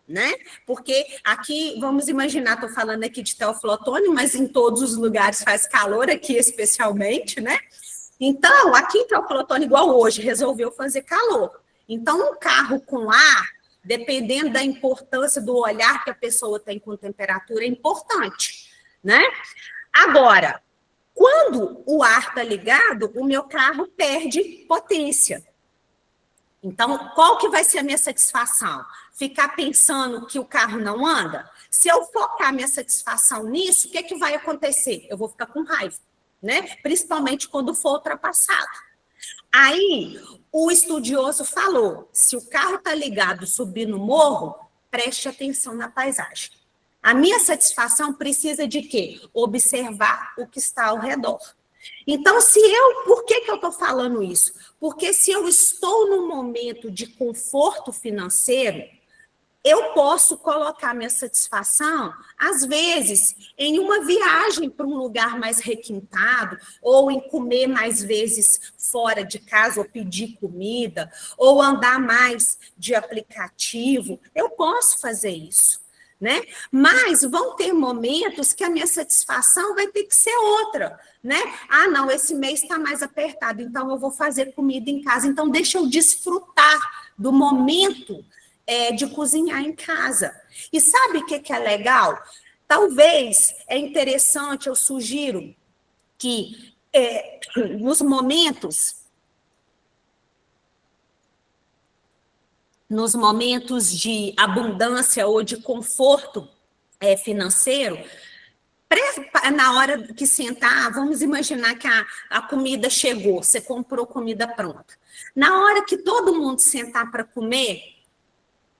Né? Porque aqui, vamos imaginar, estou falando aqui de Teoflotone, mas em todos os lugares faz calor, aqui especialmente, né? Então, aqui em Teoflotone, igual hoje, resolveu fazer calor. Então, um carro com ar, dependendo da importância do olhar que a pessoa tem com temperatura, é importante, né? Agora, quando o ar está ligado, o meu carro perde potência. Então, qual que vai ser a minha satisfação? Ficar pensando que o carro não anda? Se eu focar minha satisfação nisso, o que vai acontecer? Eu vou ficar com raiva, né? Principalmente quando for ultrapassado. Aí, o estudioso falou, se o carro está ligado subir no morro, preste atenção na paisagem. A minha satisfação precisa de quê? Observar o que está ao redor. Então, por que eu estou falando isso? Porque se eu estou num momento de conforto financeiro, eu posso colocar minha satisfação, às vezes, em uma viagem para um lugar mais requintado, ou em comer mais vezes fora de casa, ou pedir comida, ou andar mais de aplicativo. Eu posso fazer isso, né? Mas vão ter momentos que a minha satisfação vai ter que ser outra, né? Ah, não, esse mês está mais apertado, então eu vou fazer comida em casa. Então, deixa eu desfrutar do momento de cozinhar em casa. E sabe o que é legal? Talvez é interessante, eu sugiro que nos momentos de abundância ou de conforto financeiro, na hora que sentar, vamos imaginar que a comida chegou, você comprou comida pronta. Na hora que todo mundo sentar para comer,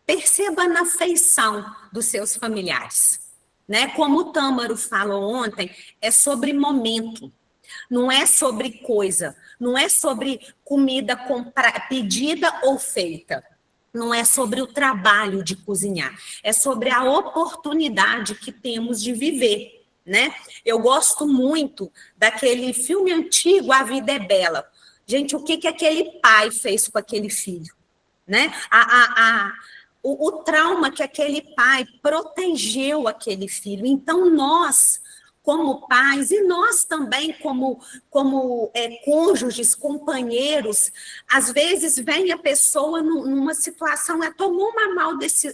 perceba na feição dos seus familiares, né? Como o Tâmaro falou ontem, é sobre momento, não é sobre coisa, não é sobre comida pedida ou feita. Não é sobre o trabalho de cozinhar, é sobre a oportunidade que temos de viver, né? Eu gosto muito daquele filme antigo, A Vida é Bela. Gente, o que aquele pai fez com aquele filho, né? O trauma que aquele pai protegeu aquele filho. Então, nós, como pais, e nós também como cônjuges, companheiros, às vezes vem a pessoa numa situação, tomou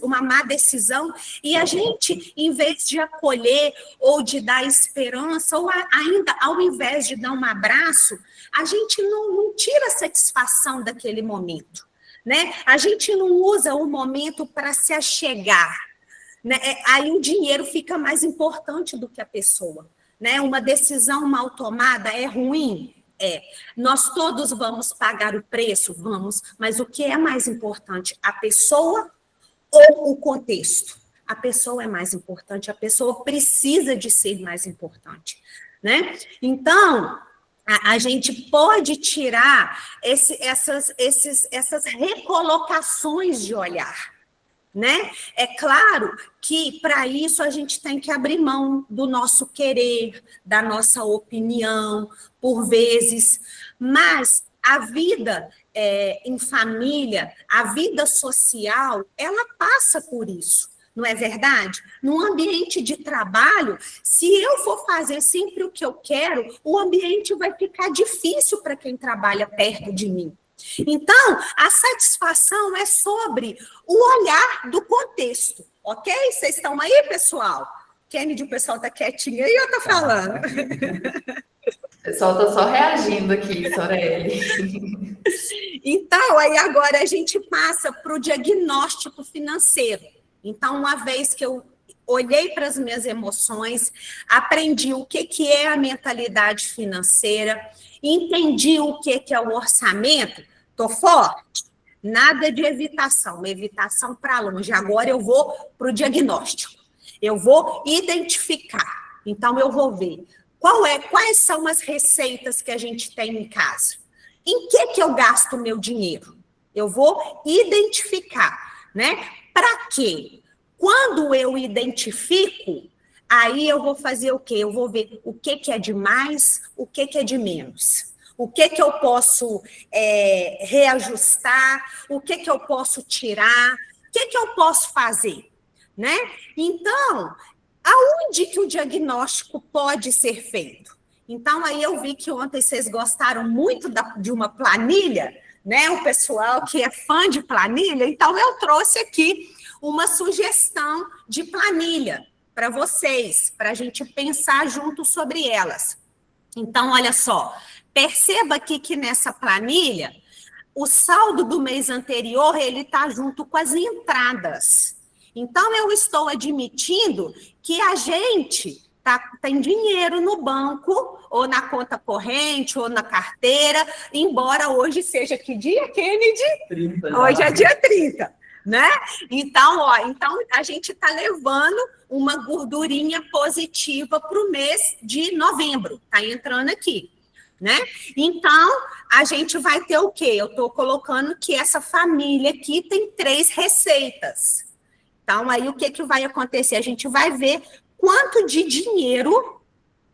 uma má decisão, e a gente, em vez de acolher ou de dar esperança, ou ainda, ao invés de dar um abraço, a gente não tira a satisfação daquele momento, né? A gente não usa o momento para se achegar, né? Aí o dinheiro fica mais importante do que a pessoa, né? Uma decisão mal tomada é ruim? Nós todos vamos pagar o preço? Vamos, mas o que é mais importante, a pessoa ou o contexto? A pessoa é mais importante, a pessoa precisa de ser mais importante, né? Então, a gente pode tirar essas recolocações de olhar, né? É claro que, para isso, a gente tem que abrir mão do nosso querer, da nossa opinião, por vezes, mas a vida em família, a vida social, ela passa por isso. Não é verdade? No ambiente de trabalho, se eu for fazer sempre o que eu quero, o ambiente vai ficar difícil para quem trabalha perto de mim. Então, a satisfação é sobre o olhar do contexto, ok? Vocês estão aí, pessoal? Kennedy, o pessoal está quietinho aí, eu estou falando. O pessoal está só reagindo aqui, Sorelli. Então, aí agora a gente passa para o diagnóstico financeiro. Então, uma vez que eu olhei para as minhas emoções, aprendi o que é a mentalidade financeira, entendi o que é o orçamento, estou forte, nada de evitação para longe. Agora eu vou para o diagnóstico, eu vou identificar. Então, eu vou ver quais são as receitas que a gente tem em casa. Em que eu gasto o meu dinheiro? Eu vou identificar, né? Para quê? Quando eu identifico, aí eu vou fazer o quê? Eu vou ver o que é de mais, o que é de menos. O que eu posso reajustar, o que eu posso tirar, o que eu posso fazer, né? Então, aonde que o diagnóstico pode ser feito? Então, aí eu vi que ontem vocês gostaram muito de uma planilha, né? O pessoal que é fã de planilha, então eu trouxe aqui uma sugestão de planilha para vocês, para a gente pensar junto sobre elas. Então, olha só, perceba aqui que nessa planilha, o saldo do mês anterior, ele está junto com as entradas. Então, eu estou admitindo que a gente tem dinheiro no banco, ou na conta corrente, ou na carteira, embora hoje seja que dia, Kennedy? 30. Hoje é dia 30, né? Então, então a gente está levando uma gordurinha positiva para o mês de novembro, está entrando aqui, né? Então, a gente vai ter o quê? Eu estou colocando que essa família aqui tem 3 receitas. Então, aí o que vai acontecer? A gente vai ver quanto de dinheiro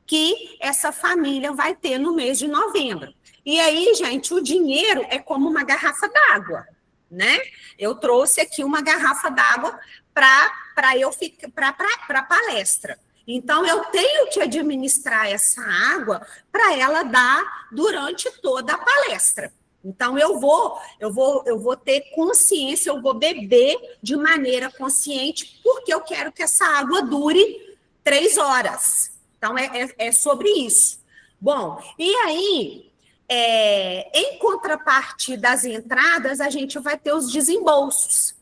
que essa família vai ter no mês de novembro. E aí, gente, o dinheiro é como uma garrafa d'água, né? Eu trouxe aqui uma garrafa d'água para a palestra. Então, eu tenho que administrar essa água para ela dar durante toda a palestra. Então, eu vou ter consciência, eu vou beber de maneira consciente, porque eu quero que essa água dure 3 horas. Então, é sobre isso. Bom, e aí, em contrapartida das entradas, a gente vai ter os desembolsos.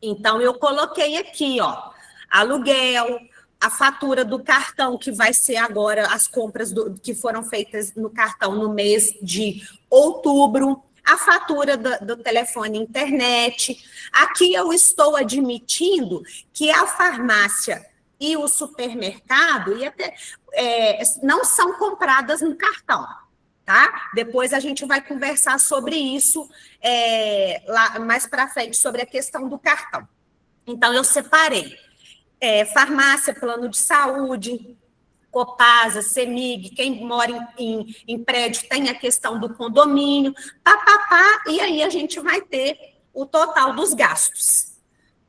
Então, eu coloquei aqui, ó, aluguel, a fatura do cartão, que vai ser agora as compras que foram feitas no cartão no mês de outubro, a fatura do telefone e internet. Aqui eu estou admitindo que a farmácia e o supermercado não são compradas no cartão, tá? Depois a gente vai conversar sobre isso lá mais para frente, sobre a questão do cartão. Então, eu separei. Farmácia, plano de saúde, Copasa, CEMIG, quem mora em prédio tem a questão do condomínio, e aí a gente vai ter o total dos gastos.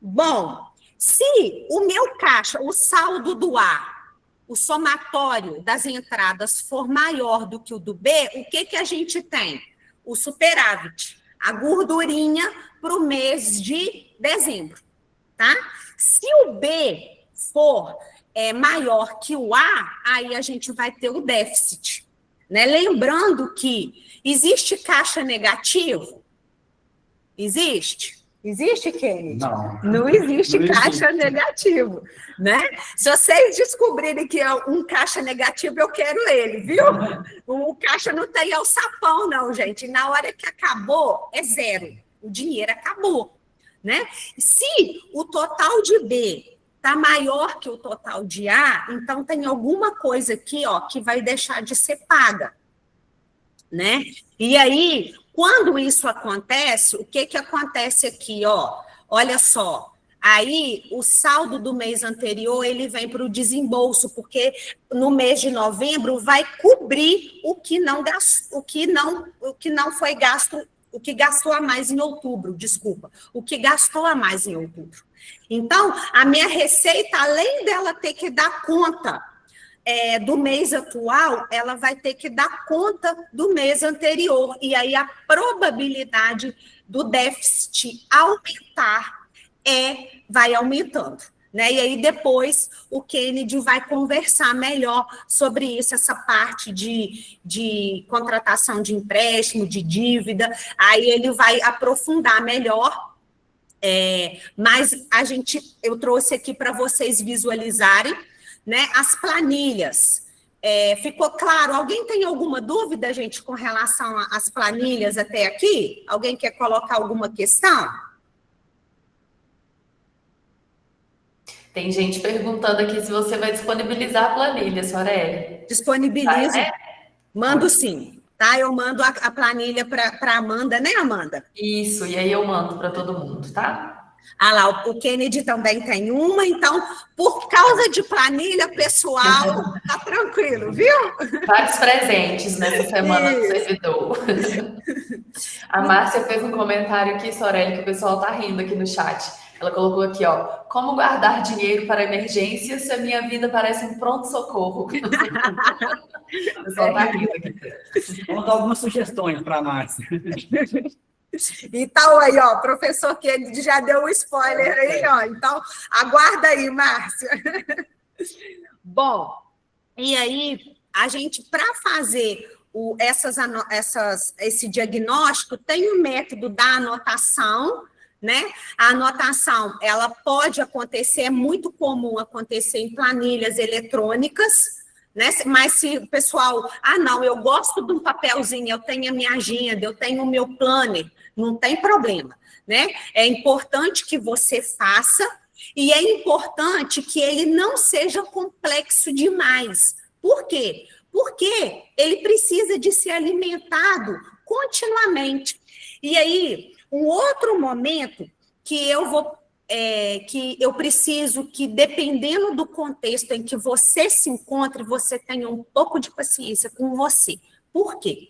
Bom, se o meu caixa, o saldo do A, o somatório das entradas for maior do que o do B, o que a gente tem? O superávit, a gordurinha para o mês de dezembro, tá? Se o B for maior que o A, aí a gente vai ter o déficit, né? Lembrando que existe caixa negativo? Existe? Existe, Kennedy? Não existe caixa negativo, né? Se vocês descobrirem que é um caixa negativo, eu quero ele, viu? O caixa não tem alçapão, não, gente. Na hora que acabou, é 0. O dinheiro acabou, né? Se o total de B está maior que o total de A, então tem alguma coisa aqui, ó, que vai deixar de ser paga, né? E aí, quando isso acontece, o que acontece aqui, ó? Olha só, aí o saldo do mês anterior, ele vem para o desembolso, porque no mês de novembro vai cobrir o que não foi gasto, o que gastou a mais em outubro, desculpa, o que gastou a mais em outubro. Então, a minha receita, além dela ter que dar conta do mês atual, ela vai ter que dar conta do mês anterior. E aí a probabilidade do déficit aumentar vai aumentando, né? E aí depois o Kennedy vai conversar melhor sobre isso, essa parte de contratação de empréstimo, de dívida, aí ele vai aprofundar melhor, mas eu trouxe aqui para vocês visualizarem, né, as planilhas. Ficou claro? Alguém tem alguma dúvida, gente, com relação às planilhas até aqui? Alguém quer colocar alguma questão? Tem gente perguntando aqui se você vai disponibilizar a planilha, Soraya. Disponibilizo. Vai, né? Mando sim, tá? Eu mando a planilha para Amanda, né, Amanda? Isso, e aí eu mando para todo mundo, tá? Ah lá, o Kennedy também tem uma, então, por causa de planilha pessoal, tá tranquilo, viu? Vários presentes nessa semana do Isso. servidor. A Márcia fez um comentário aqui, Soraya, que o pessoal tá rindo aqui no chat. Ela colocou aqui, ó, como guardar dinheiro para emergência se a minha vida parece um pronto-socorro? O pessoal tá rindo aqui. Vamos dar algumas sugestões para a Márcia. Então, aí, ó, o professor Kennedy já deu um spoiler aí, ó. Então, aguarda aí, Márcia. Bom, e aí, a gente, para fazer esse diagnóstico, tem o método da anotação, né? A anotação, ela pode acontecer, é muito comum acontecer em planilhas eletrônicas, né? Mas se o pessoal, não, eu gosto de um papelzinho, eu tenho a minha agenda, eu tenho o meu planner, não tem problema, né? É importante que você faça e é importante que ele não seja complexo demais. Por quê? Porque ele precisa de ser alimentado continuamente. E aí, um outro momento que eu preciso que, dependendo do contexto em que você se encontre, você tenha um pouco de paciência com você. Por quê?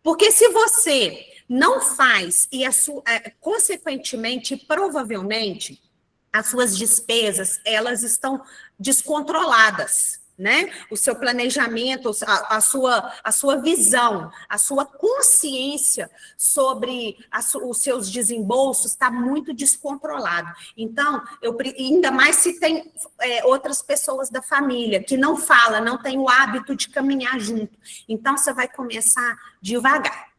Porque se você não faz, e consequentemente, provavelmente, as suas despesas, elas estão descontroladas, né? O seu planejamento, a sua visão, a sua consciência sobre os seus desembolsos está muito descontrolado. Então, ainda mais se tem outras pessoas da família que não falam, não tem o hábito de caminhar junto. Então, você vai começar devagar.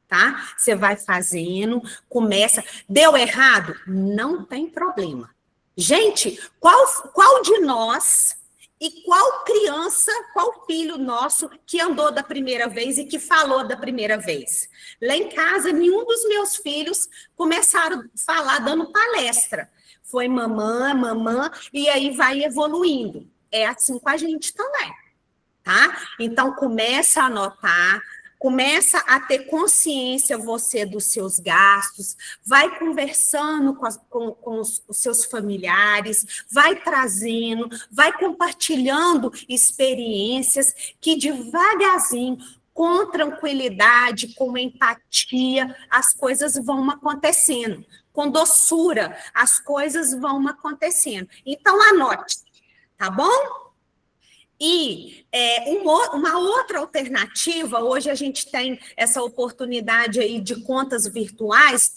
Tá? Você vai fazendo, começa. Deu errado? Não tem problema. Gente, qual de nós e qual criança, qual filho nosso que andou da primeira vez e que falou da primeira vez? Lá em casa, nenhum dos meus filhos começaram a falar dando palestra. Foi mamã, e aí vai evoluindo. É assim com a gente também, tá? Então, começa a anotar, começa a ter consciência você dos seus gastos, vai conversando com os seus familiares, vai trazendo, vai compartilhando experiências que devagarzinho, com tranquilidade, com empatia, as coisas vão acontecendo. Com doçura, as coisas vão acontecendo. Então, anote, tá bom? E uma outra alternativa, hoje a gente tem essa oportunidade aí de contas virtuais,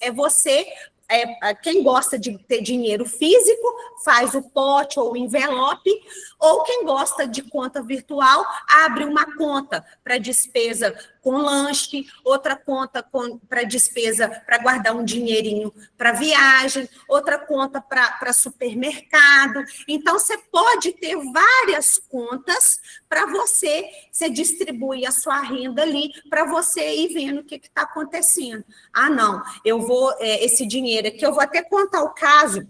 quem gosta de ter dinheiro físico, faz o pote ou o envelope, ou quem gosta de conta virtual, abre uma conta para despesa com lanche, outra conta para despesa, para guardar um dinheirinho para viagem, outra conta para supermercado. Então, você pode ter várias contas para você distribui a sua renda ali, para você ir vendo o que está acontecendo. Não, esse dinheiro aqui, eu vou até contar o caso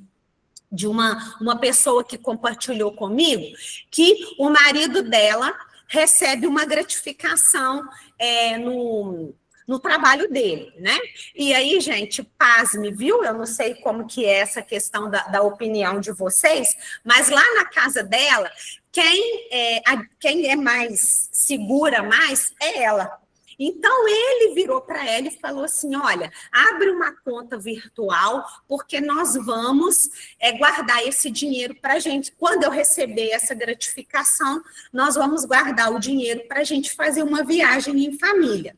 de uma pessoa que compartilhou comigo, que o marido dela recebe uma gratificação no trabalho dele, né? E aí, gente, pasme, viu? Eu não sei como que é essa questão da opinião de vocês, mas lá na casa dela, quem é mais segura mais é ela. Então, ele virou para ela e falou assim, olha, abre uma conta virtual, porque nós vamos guardar esse dinheiro para a gente. Quando eu receber essa gratificação, nós vamos guardar o dinheiro para a gente fazer uma viagem em família.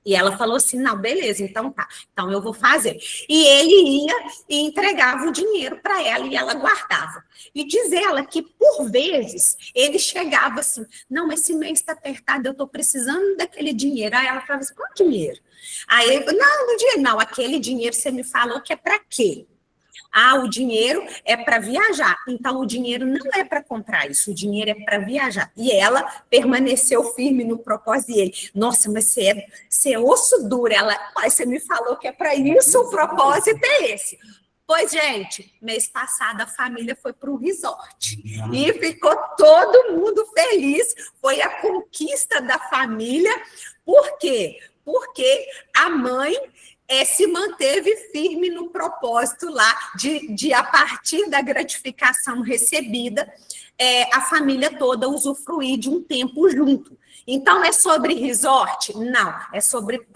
E ela falou assim, não, beleza, então tá, então eu vou fazer. E ele ia e entregava o dinheiro para ela e ela guardava. E diz ela que, por vezes, ele chegava assim, não, esse mês está apertado, eu estou precisando daquele dinheiro. Aí ela falava assim, qual dinheiro? Aí ele falou, não, dinheiro não, aquele dinheiro você me falou que é para quê? Ah, o dinheiro é para viajar. Então, o dinheiro não é para comprar isso, o dinheiro é para viajar. E ela permaneceu firme no propósito. E ele, nossa, mas você é osso duro. Ela, mas você me falou que é para isso, o propósito é esse. Pois, gente, mês passado a família foi para um resort. E ficou todo mundo feliz. Foi a conquista da família. Por quê? Porque a mãe se manteve firme no propósito lá de a partir da gratificação recebida, a família toda usufruir de um tempo junto. Então, é sobre resort? Não, é sobre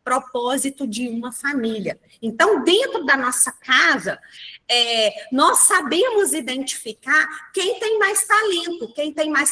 propósito de uma família. Então, dentro da nossa casa, nós sabemos identificar quem tem mais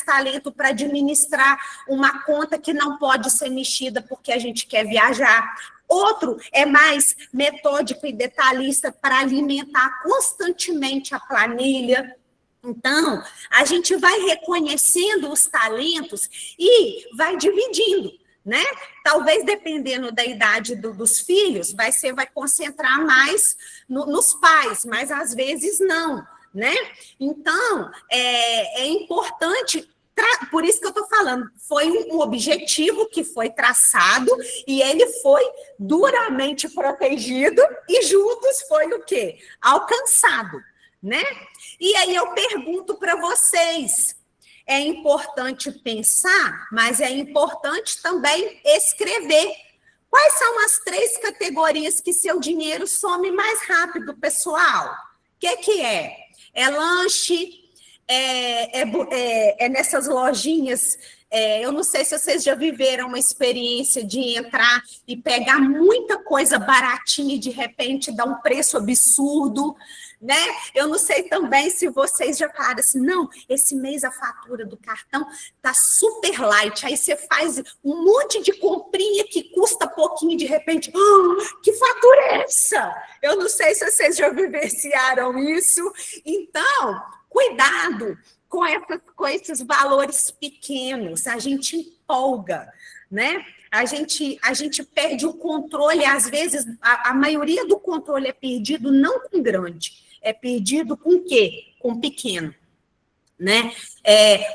talento para administrar uma conta que não pode ser mexida porque a gente quer viajar. Outro é mais metódico e detalhista para alimentar constantemente a planilha. Então, a gente vai reconhecendo os talentos e vai dividindo, né? Talvez, dependendo da idade dos filhos, vai concentrar mais nos pais, mas às vezes não, né? Então, é importante. Por isso que eu estou falando, foi um objetivo que foi traçado e ele foi duramente protegido e juntos foi o quê? Alcançado, né? E aí eu pergunto para vocês, é importante pensar, mas é importante também escrever. Quais são as 3 categorias que seu dinheiro some mais rápido, pessoal? O que é? É lanche, nessas lojinhas, eu não sei se vocês já viveram uma experiência de entrar e pegar muita coisa baratinha e de repente dar um preço absurdo, né? Eu não sei também se vocês já falaram assim, não, esse mês a fatura do cartão tá super light, aí você faz um monte de comprinha que custa pouquinho, de repente, que fatura é essa? Eu não sei se vocês já vivenciaram isso. Então, cuidado com esses valores pequenos, a gente empolga, né? A gente perde o controle, às vezes, a maioria do controle é perdido não com grande, é perdido com o quê? Com pequeno, né?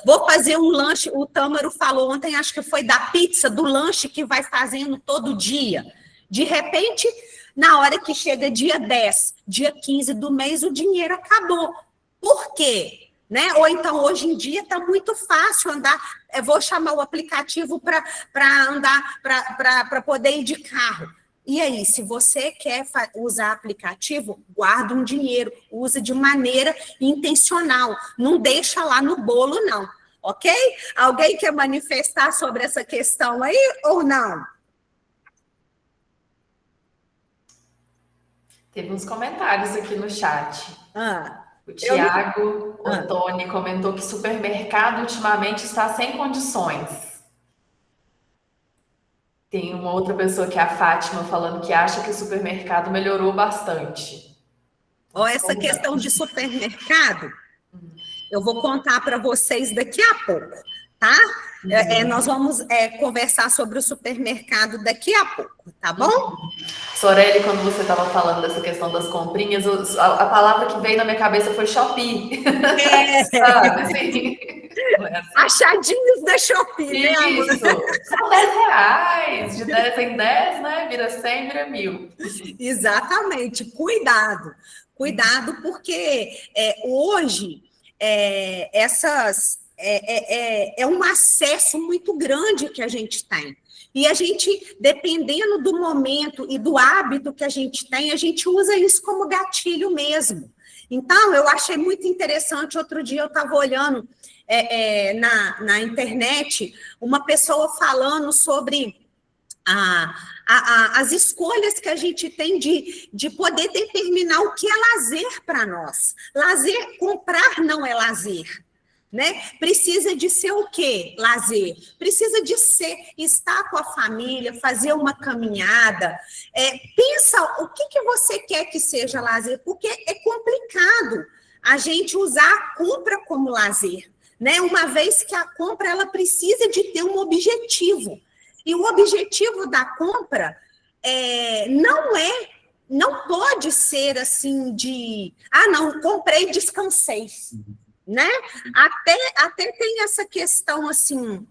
Vou fazer um lanche, o Tâmaro falou ontem, acho que foi da pizza, do lanche que vai fazendo todo dia. De repente, na hora que chega dia 10, dia 15 do mês, o dinheiro acabou. Por quê? Né? Ou então, hoje em dia, está muito fácil andar. Vou chamar o aplicativo para andar, para poder ir de carro. E aí, se você quer usar aplicativo, guarda um dinheiro, usa de maneira intencional. Não deixa lá no bolo, não. Ok? Alguém quer manifestar sobre essa questão aí ou não? Teve uns comentários aqui no chat. O Tiago Ottoni comentou que supermercado ultimamente está sem condições. Tem uma outra pessoa que é a Fátima falando que acha que o supermercado melhorou bastante. Essa questão de supermercado, eu vou contar para vocês daqui a pouco, tá? Nós vamos conversar sobre o supermercado daqui a pouco, tá bom? Soreli, quando você estava falando dessa questão das comprinhas, a palavra que veio na minha cabeça foi Shopee. Sabe, assim? Achadinhos da Shopee, né? Isso, são R$10, de 10 em 10, né? Vira 100, vira 1.000. Exatamente, cuidado, porque hoje é um acesso muito grande que a gente tem. E a gente, dependendo do momento e do hábito que a gente tem, a gente usa isso como gatilho mesmo. Então, eu achei muito interessante, outro dia eu estava olhando na internet, uma pessoa falando sobre as escolhas que a gente tem de poder determinar o que é lazer para nós. Comprar não é lazer, né? Precisa de ser o quê? Lazer. Precisa de ser estar com a família, fazer uma caminhada. Pensa o que você quer que seja lazer, porque é complicado a gente usar a compra como lazer, né? Uma vez que a compra ela precisa de ter um objetivo. E o objetivo da compra não pode ser assim não, comprei e descansei, né? Até tem essa questão assim,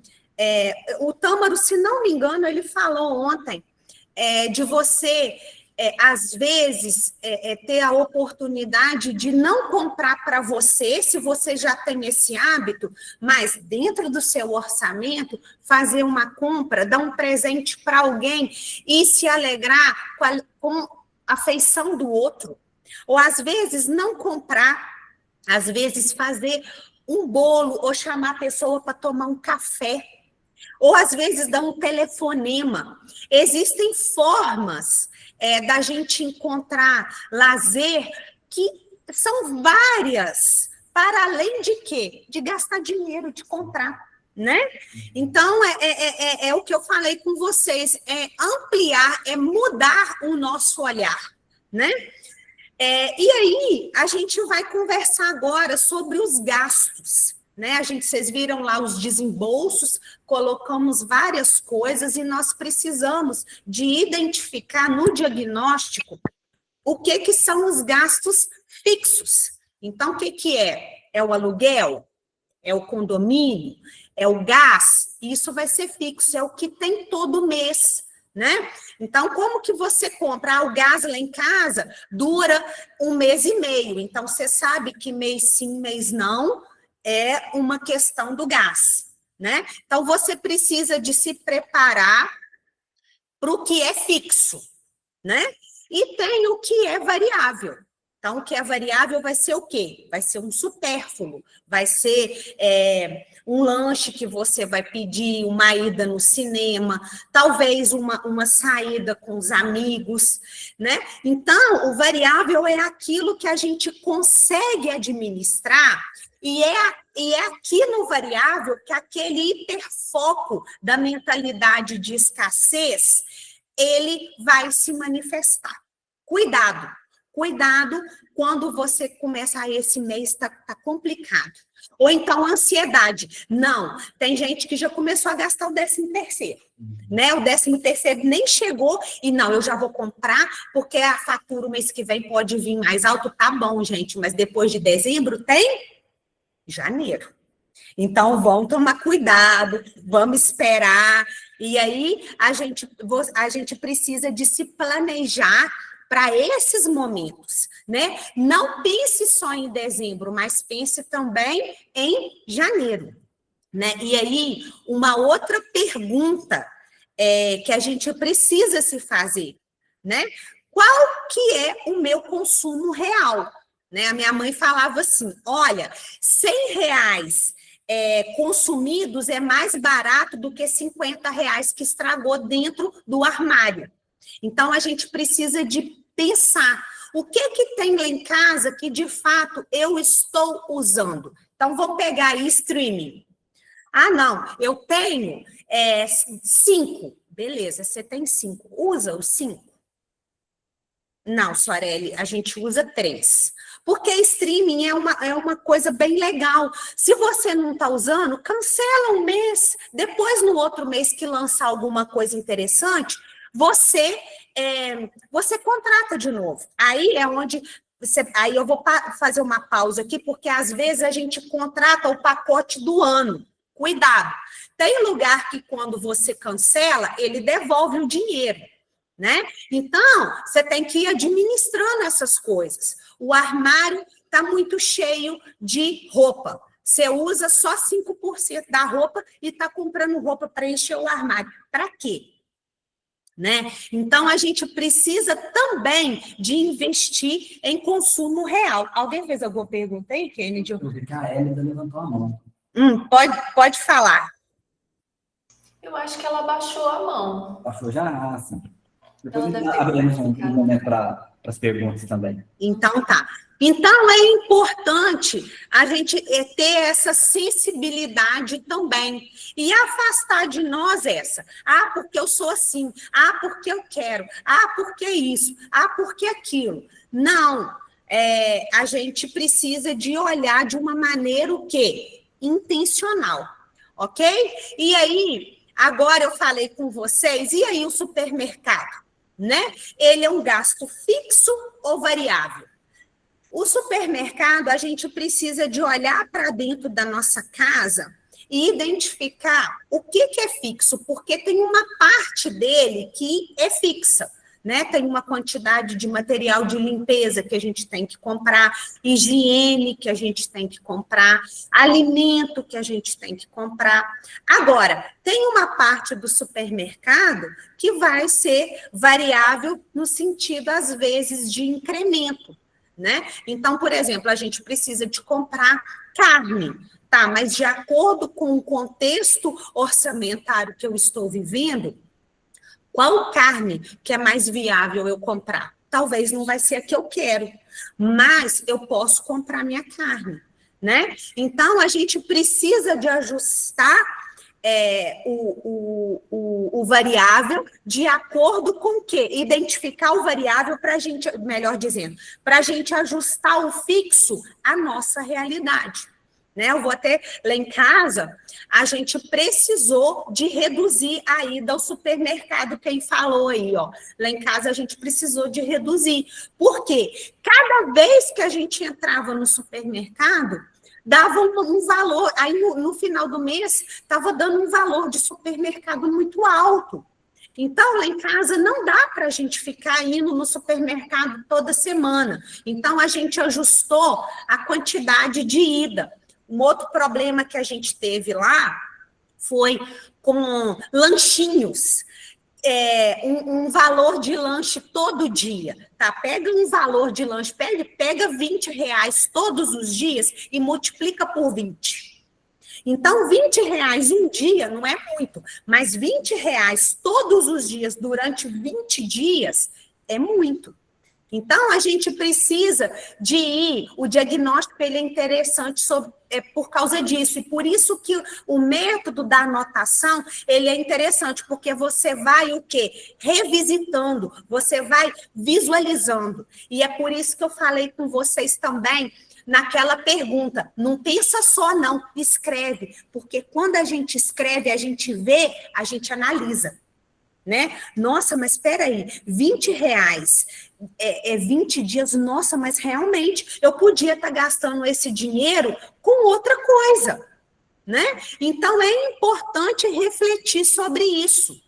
o Tâmaro, se não me engano, ele falou ontem, de você, às vezes, ter a oportunidade de não comprar para você, se você já tem esse hábito, mas dentro do seu orçamento, fazer uma compra, dar um presente para alguém e se alegrar com a afeição do outro. Ou, às vezes, não comprar, às vezes, fazer um bolo ou chamar a pessoa para tomar um café. Ou, às vezes, dar um telefonema. Existem formas da gente encontrar lazer que são várias, para além de quê? De gastar dinheiro, de comprar, né? Então, é o que eu falei com vocês, ampliar, mudar o nosso olhar, né? E aí, a gente vai conversar agora sobre os gastos, né? Vocês viram lá os desembolsos, colocamos várias coisas e nós precisamos de identificar no diagnóstico o que são os gastos fixos. Então, o que é? É o aluguel? É o condomínio? É o gás? Isso vai ser fixo, é o que tem todo mês, né? Então, como que você compra? O gás lá em casa dura 1 mês e meio. Então, você sabe que mês sim, mês não, é uma questão do gás, né? Então, você precisa de se preparar para o que é fixo, né? E tem o que é variável. Então, o que é variável vai ser o quê? Vai ser um supérfluo, vai ser um lanche que você vai pedir, uma ida no cinema, talvez uma saída com os amigos, né? Então, o variável é aquilo que a gente consegue administrar e é aqui no variável que aquele hiperfoco da mentalidade de escassez, ele vai se manifestar. Cuidado quando você começa, esse mês está complicado. Ou então, ansiedade. Não, tem gente que já começou a gastar o 13º, né? O 13º nem chegou e não, eu já vou comprar porque a fatura o mês que vem pode vir mais alto. Tá bom, gente, mas depois de dezembro tem janeiro. Então, vamos tomar cuidado, vamos esperar. E aí, a gente precisa de se planejar para esses momentos, né? Não pense só em dezembro, mas pense também em janeiro, né? E aí, uma outra pergunta que a gente precisa se fazer, né? Qual que é o meu consumo real? Né? A minha mãe falava assim, olha, R$100 consumidos é mais barato do que R$50 que estragou dentro do armário. Então, a gente precisa de pensar o que tem lá em casa que, de fato, eu estou usando. Então, vou pegar aí streaming. Ah, não, eu tenho 5. Beleza, você tem 5. Usa os 5? Não, Soareli, a gente usa 3. Porque streaming é uma coisa bem legal. Se você não está usando, cancela um mês. Depois, no outro mês que lançar alguma coisa interessante, você contrata de novo. Aí é onde aí eu vou fazer uma pausa aqui, porque às vezes a gente contrata o pacote do ano. Cuidado. Tem lugar que quando você cancela, ele devolve o dinheiro, né? Então, você tem que ir administrando essas coisas. O armário está muito cheio de roupa. Você usa só 5% da roupa e está comprando roupa para encher o armário. Para quê? Né? Então, a gente precisa também de investir em consumo real. Alguém fez alguma pergunta aí, Kennedy? A Hélida levantou a mão. Pode falar. Eu acho que ela baixou a mão. Baixou já? Sim. Depois Ela deve ter abrimos um momento para as perguntas também. Então, tá. Então, é importante a gente ter essa sensibilidade também e afastar de nós essa. Ah, porque eu sou assim. Ah, porque eu quero. Ah, porque isso. Ah, porque aquilo. Não. A gente precisa de olhar de uma maneira o quê? Intencional. Ok? E aí, agora eu falei com vocês, e aí o supermercado? Né? Ele é um gasto fixo ou variável? O supermercado, a gente precisa de olhar para dentro da nossa casa e identificar o que é fixo, porque tem uma parte dele que é fixa, né? Tem uma quantidade de material de limpeza que a gente tem que comprar, higiene que a gente tem que comprar, alimento que a gente tem que comprar. Agora, tem uma parte do supermercado que vai ser variável no sentido, às vezes, de incremento. Né? Então, por exemplo, a gente precisa de comprar carne, tá? Mas de acordo com o contexto orçamentário que eu estou vivendo, qual carne que é mais viável eu comprar? Talvez não vai ser a que eu quero, mas eu posso comprar minha carne, né? Então, a gente precisa de ajustar o variável de acordo com o quê? Identificar o variável para a gente, melhor dizendo, para a gente ajustar o fixo à nossa realidade. Né? Eu vou até, lá em casa, a gente precisou de reduzir a ida ao supermercado, quem falou aí, ó. Lá em casa a gente precisou de reduzir. Por quê? Cada vez que a gente entrava no supermercado, dava um valor, aí no final do mês, estava dando um valor de supermercado muito alto. Então, lá em casa, não dá para a gente ficar indo no supermercado toda semana. Então, a gente ajustou a quantidade de ida. Um outro problema que a gente teve lá foi com lanchinhos. Um valor de lanche todo dia, tá? Pega um valor de lanche, pega R$20 todos os dias e multiplica por 20. Então, R$20 um dia não é muito, mas R$20 todos os dias durante 20 dias é muito. Então, a gente precisa de ir, o diagnóstico ele é interessante por causa disso, e por isso que o método da anotação, ele é interessante, porque você vai o quê? Revisitando, você vai visualizando, e é por isso que eu falei com vocês também, naquela pergunta, não pensa só não, escreve, porque quando a gente escreve, a gente vê, a gente analisa. Né? Nossa, mas espera aí, R$20 20 dias, nossa, mas realmente eu podia estar gastando esse dinheiro com outra coisa, né? Então é importante refletir sobre isso,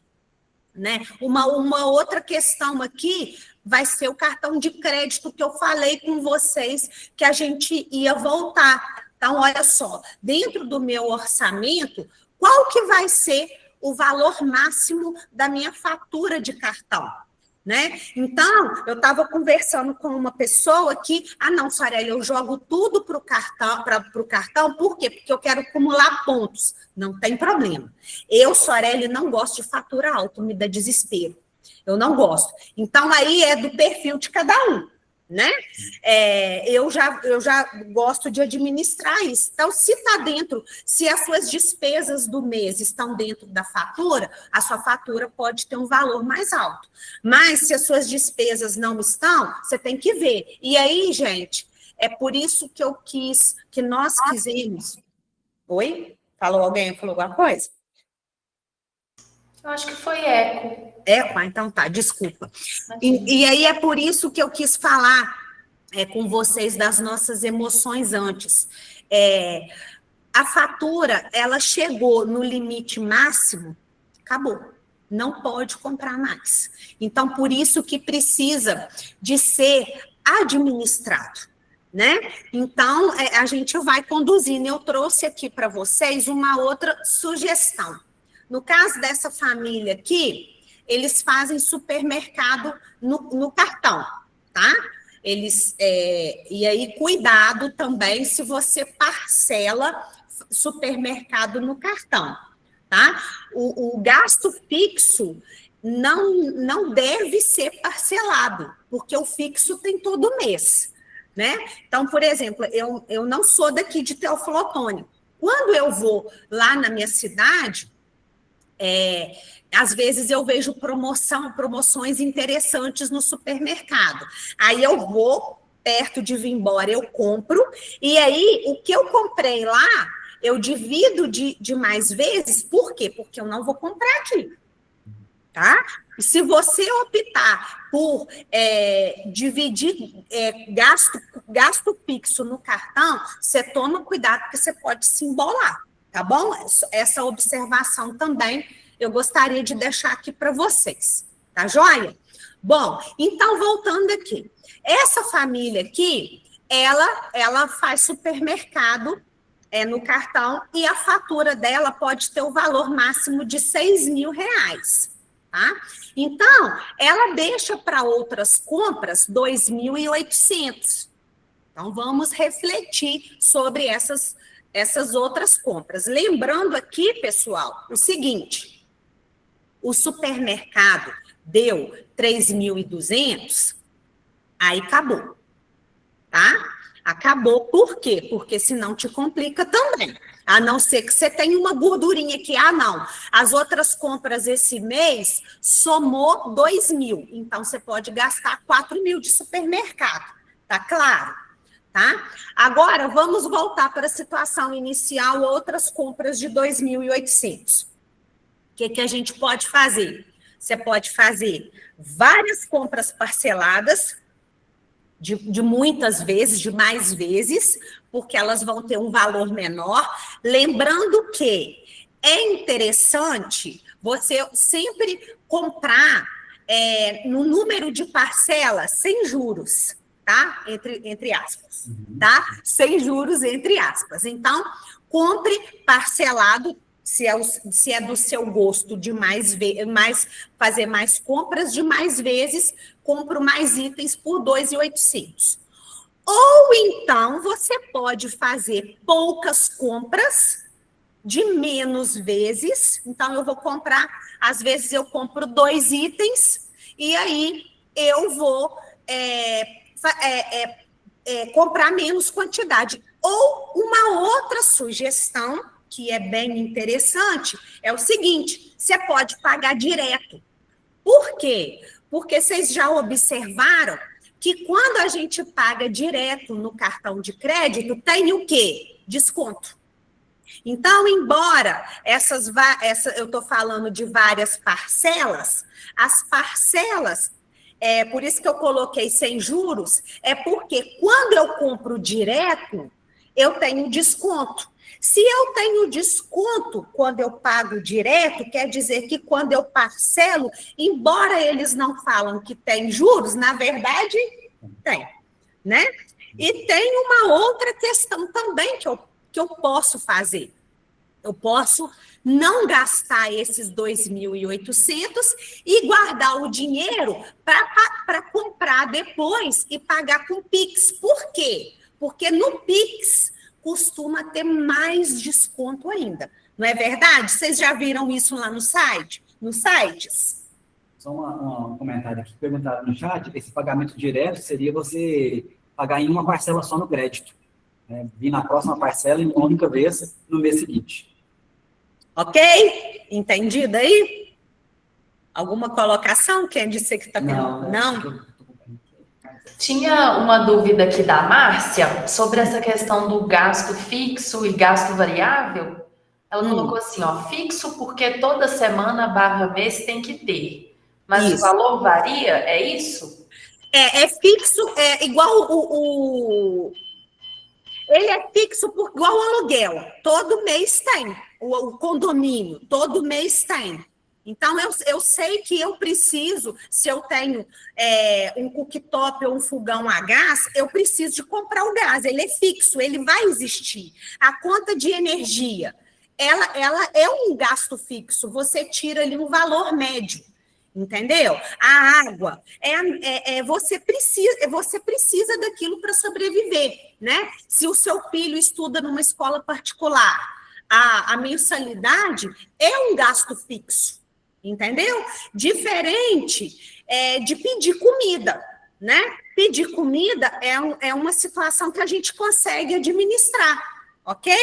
né? Uma outra questão aqui vai ser o cartão de crédito que eu falei com vocês que a gente ia voltar. Então, olha só, dentro do meu orçamento, qual que vai ser o valor máximo da minha fatura de cartão, né? Então, eu estava conversando com uma pessoa que, não, Soraya, eu jogo tudo para o cartão, por quê? Porque eu quero acumular pontos. Não tem problema. Eu, Soraya, não gosto de fatura alta, me dá desespero. Eu não gosto. Então, aí é do perfil de cada um. Né? Eu já gosto de administrar isso. Então, se está dentro, se as suas despesas do mês estão dentro da fatura, a sua fatura pode ter um valor mais alto. Mas se as suas despesas não estão, você tem que ver. E aí, gente, é por isso que nós quisemos. Oi? Falou alguém? Falou alguma coisa? Eu acho que foi eco. Então tá, desculpa. E aí é por isso que eu quis falar com vocês das nossas emoções antes. A fatura, ela chegou no limite máximo, acabou. Não pode comprar mais. Então, por isso que precisa de ser administrado, né? Então, a gente vai conduzindo. Eu trouxe aqui para vocês uma outra sugestão. No caso dessa família aqui, eles fazem supermercado no cartão, tá? E aí, cuidado também se você parcela supermercado no cartão, tá? O gasto fixo não deve ser parcelado, porque o fixo tem todo mês, né? Então, por exemplo, eu não sou daqui de Teófilo Otoni. Quando eu vou lá na minha cidade, às vezes eu vejo promoções interessantes no supermercado. Aí eu vou, perto de vir embora, eu compro, e aí o que eu comprei lá, eu divido de mais vezes. Por quê? Porque eu não vou comprar aqui, tá? E se você optar por dividir gasto fixo no cartão, você toma cuidado, porque você pode se embolar, tá bom? Essa observação também eu gostaria de deixar aqui para vocês, tá joia? Bom, então, voltando aqui. Essa família aqui, ela faz supermercado no cartão, e a fatura dela pode ter o valor máximo de R$6.000, tá? Então, ela deixa para outras compras 2.800. Então, vamos refletir sobre essas outras compras. Lembrando aqui, pessoal, o seguinte: o supermercado deu 3.200, aí acabou, tá? Acabou, por quê? Porque senão te complica também. A não ser que você tenha uma gordurinha aqui. Não, as outras compras esse mês somou 2.000. Então, você pode gastar 4.000 de supermercado. Tá claro? Tá? Agora, vamos voltar para a situação inicial, outras compras de 2.800. O que a gente pode fazer? Você pode fazer várias compras parceladas, de muitas vezes, de mais vezes, porque elas vão ter um valor menor. Lembrando que é interessante você sempre comprar no número de parcelas sem juros, tá? Entre aspas, tá? Sem juros, entre aspas. Então, compre parcelado, se é do seu gosto de fazer mais compras de mais vezes, compro mais itens por 2.800. Ou então você pode fazer poucas compras de menos vezes. Então eu vou comprar, às vezes eu compro 2 itens e aí eu vou comprar menos quantidade. Ou uma outra sugestão que é bem interessante, é o seguinte: você pode pagar direto. Por quê? Porque vocês já observaram que quando a gente paga direto no cartão de crédito, tem o quê? Desconto. Então, embora eu estou falando de várias parcelas, as parcelas, por isso que eu coloquei sem juros, é porque quando eu compro direto, eu tenho desconto. Se eu tenho desconto quando eu pago direto, quer dizer que quando eu parcelo, embora eles não falam que tem juros, na verdade, tem, né? E tem uma outra questão também que eu posso fazer. Eu posso não gastar esses 2.800 e guardar o dinheiro para comprar depois e pagar com Pix. Por quê? Porque no Pix costuma ter mais desconto ainda. Não é verdade? Vocês já viram isso lá no site? Nos sites? Só um comentário aqui, perguntaram no chat, esse pagamento direto seria você pagar em uma parcela só no crédito. Vir na próxima parcela em uma única vez no mês seguinte. Ok? Entendido aí? Alguma colocação? Quem disse que está tendo? Não? Tinha uma dúvida aqui da Márcia sobre essa questão do gasto fixo e gasto variável. Ela colocou assim, fixo porque toda semana / mês tem que ter. Mas isso. O valor varia, é isso? É fixo, igual ele é fixo igual o aluguel. Todo mês tem. O condomínio, todo mês tem. Então, eu sei que eu preciso, se eu tenho um cooktop ou um fogão a gás, eu preciso de comprar o gás. Ele é fixo, ele vai existir. A conta de energia, ela é um gasto fixo. Você tira ali um valor médio, entendeu? A água, você precisa daquilo para sobreviver, né? Se o seu filho estuda numa escola particular, a mensalidade é um gasto fixo. Entendeu? Diferente de pedir comida. né? Pedir comida é uma situação que a gente consegue administrar, ok?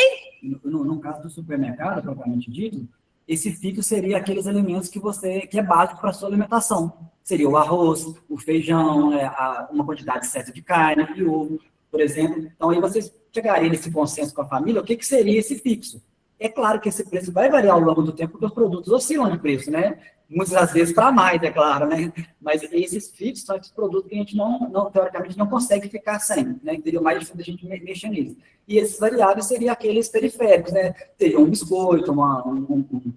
No caso do supermercado, propriamente dito, esse fixo seria aqueles alimentos que é básico para a sua alimentação. Seria o arroz, o feijão, uma quantidade certa de carne e ovo, por exemplo. Então, aí vocês chegariam nesse consenso com a família, o que seria esse fixo? É claro que esse preço vai variar ao longo do tempo, porque os produtos oscilam de preço, né? Muitas das vezes para mais, é claro, né? Mas esses fixos são esses produtos que a gente teoricamente, não consegue ficar sem, né? Teria mais difícil da gente mexer nisso. E esses variáveis seriam aqueles periféricos, né? Teria um biscoito, uma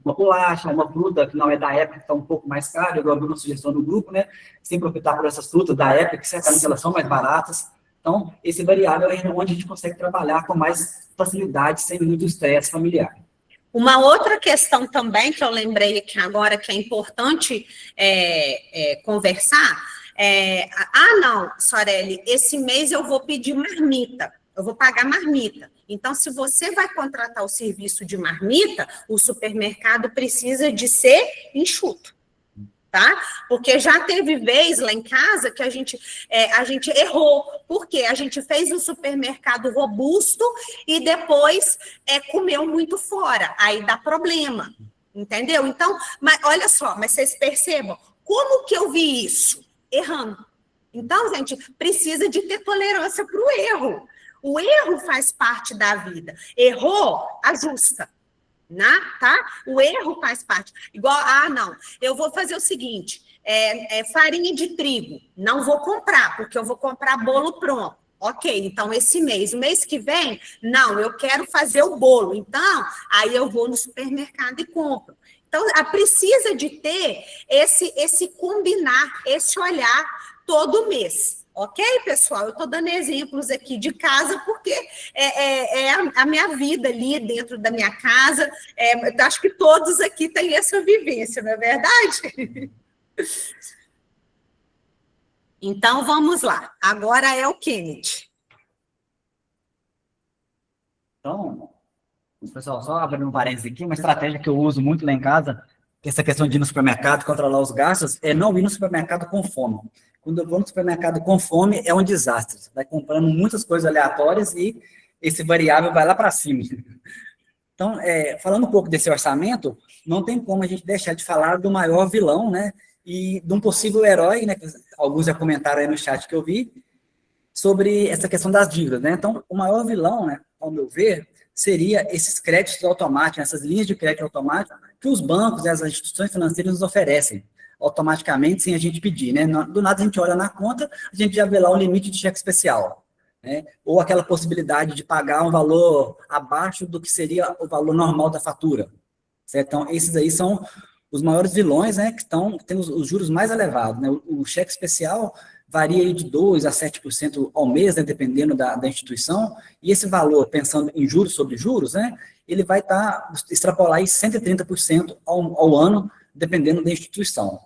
bolacha, uma fruta que não é da época, que está um pouco mais cara. Eu abri uma sugestão no grupo, né? Sempre optar por essas frutas da época, que certamente elas são mais baratas. Então, esse variável é onde a gente consegue trabalhar com mais facilidade, sem muito estresse familiar. Uma outra questão também que eu lembrei aqui agora, que é importante conversar, não, Sorelli, esse mês eu vou pedir marmita, eu vou pagar marmita. Então, se você vai contratar o serviço de marmita, o supermercado precisa de ser enxuto. Tá? Porque já teve vez lá em casa que a gente errou, porque a gente fez um supermercado robusto e depois comeu muito fora, aí dá problema, entendeu? Então, mas olha só, mas vocês percebam, como que eu vi isso? Errando. Então, gente, precisa de ter tolerância para o erro. O erro faz parte da vida. Errou, ajusta. Tá? O erro faz parte. Igual, não, eu vou fazer o seguinte, farinha de trigo, não vou comprar, porque eu vou comprar bolo pronto. Ok, então o mês que vem, não, eu quero fazer o bolo, então, aí eu vou no supermercado e compro. Então, precisa de ter esse combinar, esse olhar todo mês. Ok, pessoal? Eu estou dando exemplos aqui de casa, porque é a minha vida ali dentro da minha casa. Acho que todos aqui têm essa vivência, não é verdade? Então, vamos lá. Agora é o Kennedy. Então, pessoal, só abrindo um parênteses aqui, uma estratégia que eu uso muito lá em casa, que essa questão de ir no supermercado, controlar os gastos, é não ir no supermercado com fome. Quando eu vou no supermercado com fome, é um desastre. Você vai comprando muitas coisas aleatórias e esse variável vai lá para cima. Então, falando um pouco desse orçamento, não tem como a gente deixar de falar do maior vilão, né? E de um possível herói, né? Que alguns já comentaram aí no chat que eu vi, sobre essa questão das dívidas, né? Então, o maior vilão, né, ao meu ver, seria esses créditos automáticos, essas linhas de crédito automático que os bancos, né, as instituições financeiras nos oferecem automaticamente, sem a gente pedir, né? Do nada a gente olha na conta, a gente já vê lá o limite de cheque especial, né? Ou aquela possibilidade de pagar um valor abaixo do que seria o valor normal da fatura, certo? Então, esses aí são os maiores vilões, né, que tem os juros mais elevados, né? O cheque especial varia aí de 2% a 7% ao mês, né, dependendo da instituição, e esse valor, pensando em juros sobre juros, né, ele vai extrapolar aí 130% ao ano, dependendo da instituição.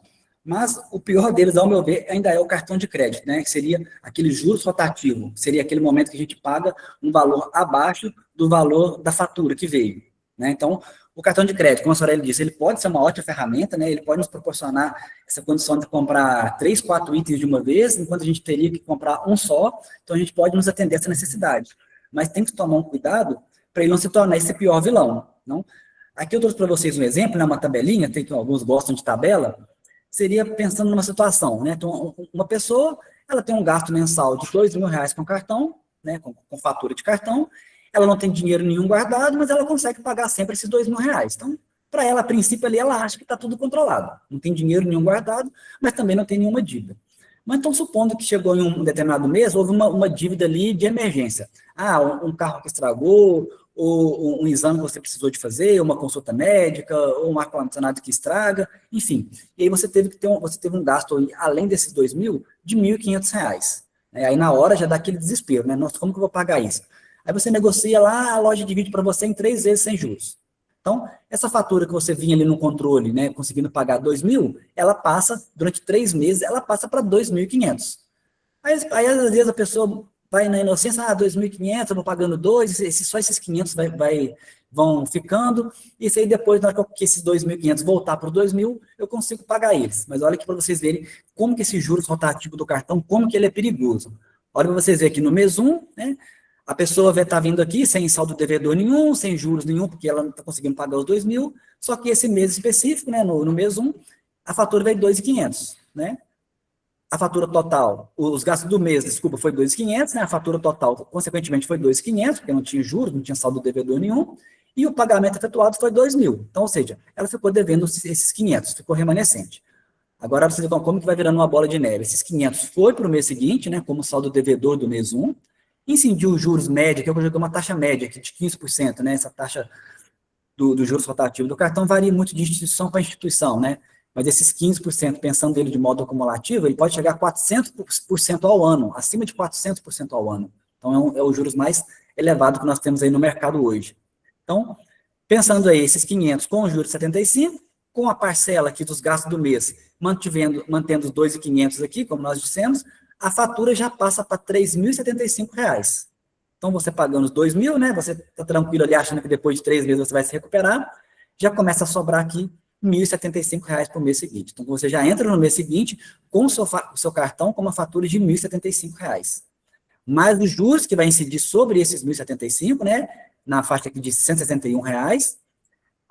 Mas o pior deles, ao meu ver, ainda é o cartão de crédito, né, que seria aquele juros rotativo, seria aquele momento que a gente paga um valor abaixo do valor da fatura que veio, né? Então, o cartão de crédito, como a Sorelli disse, ele pode ser uma ótima ferramenta, né? Ele pode nos proporcionar essa condição de comprar 3, 4 itens de uma vez, enquanto a gente teria que comprar um só, então a gente pode nos atender a essa necessidade. Mas tem que tomar um cuidado para ele não se tornar esse pior vilão, não? Aqui eu trouxe para vocês um exemplo, né, uma tabelinha, tem que alguns gostam de tabela, seria pensando numa situação, né? Então, uma pessoa, ela tem um gasto mensal de R$2.000 com cartão, né, com fatura de cartão, ela não tem dinheiro nenhum guardado, mas ela consegue pagar sempre esses R$2.000. Então, para ela, a princípio, ali, ela acha que está tudo controlado. Não tem dinheiro nenhum guardado, mas também não tem nenhuma dívida. Mas então, supondo que chegou em um determinado mês, houve uma dívida ali de emergência. Um carro que estragou, ou um exame que você precisou de fazer, uma consulta médica, ou um ar-condicionado que estraga, enfim. E aí você teve um gasto, além desses 2.000, de R$1.500. Aí na hora já dá aquele desespero, né? Nossa, como que eu vou pagar isso? Aí você negocia lá, a loja divide para você em 3 vezes sem juros. Então, essa fatura que você vinha ali no controle, né, conseguindo pagar 2.000, ela passa, durante 3 meses, ela passa para 2.500. Aí, às vezes, a pessoa vai na inocência, 2.500, eu vou pagando 2, só esses 500 vão ficando, e isso aí depois, na hora que esses 2.500 voltar para os 2.000, eu consigo pagar eles. Mas olha aqui para vocês verem como que esse juros rotativo do cartão, como que ele é perigoso. Olha para vocês verem aqui no mês 1, né, a pessoa vai estar vindo aqui sem saldo devedor nenhum, sem juros nenhum, porque ela não está conseguindo pagar os 2.000, só que esse mês específico, né, no mês 1, a fatura veio 2.500, né? A fatura total, os gastos do mês, desculpa, foi 2.500, né? A fatura total, consequentemente, foi 2.500, porque não tinha juros, não tinha saldo devedor nenhum, e o pagamento efetuado foi 2.000. Então, ou seja, ela ficou devendo esses 500, ficou remanescente. Agora, você vê como que vai virando uma bola de neve. Esses 500 foi para o mês seguinte, né, como saldo devedor do mês 1, incidiu os juros médios, que eu joguei uma taxa média aqui de 15%, né? Essa taxa do juros rotativo do cartão varia muito de instituição para instituição, né? Mas esses 15%, pensando dele de modo acumulativo, ele pode chegar a 400% ao ano, acima de 400% ao ano. Então, é o juros mais elevado que nós temos aí no mercado hoje. Então, pensando aí, esses 500 com o juros de 75, com a parcela aqui dos gastos do mês, mantendo os 2.500 aqui, como nós dissemos, a fatura já passa para R$ 3.075. Então, você pagando os 2.000, né, você está tranquilo ali, achando que depois de 3 meses você vai se recuperar, já começa a sobrar aqui R$ 1.075 para o mês seguinte. Então, você já entra no mês seguinte com o seu cartão com uma fatura de R$ 1.075. Mais os juros que vai incidir sobre esses 1.075, né, na faixa aqui de R$ 161,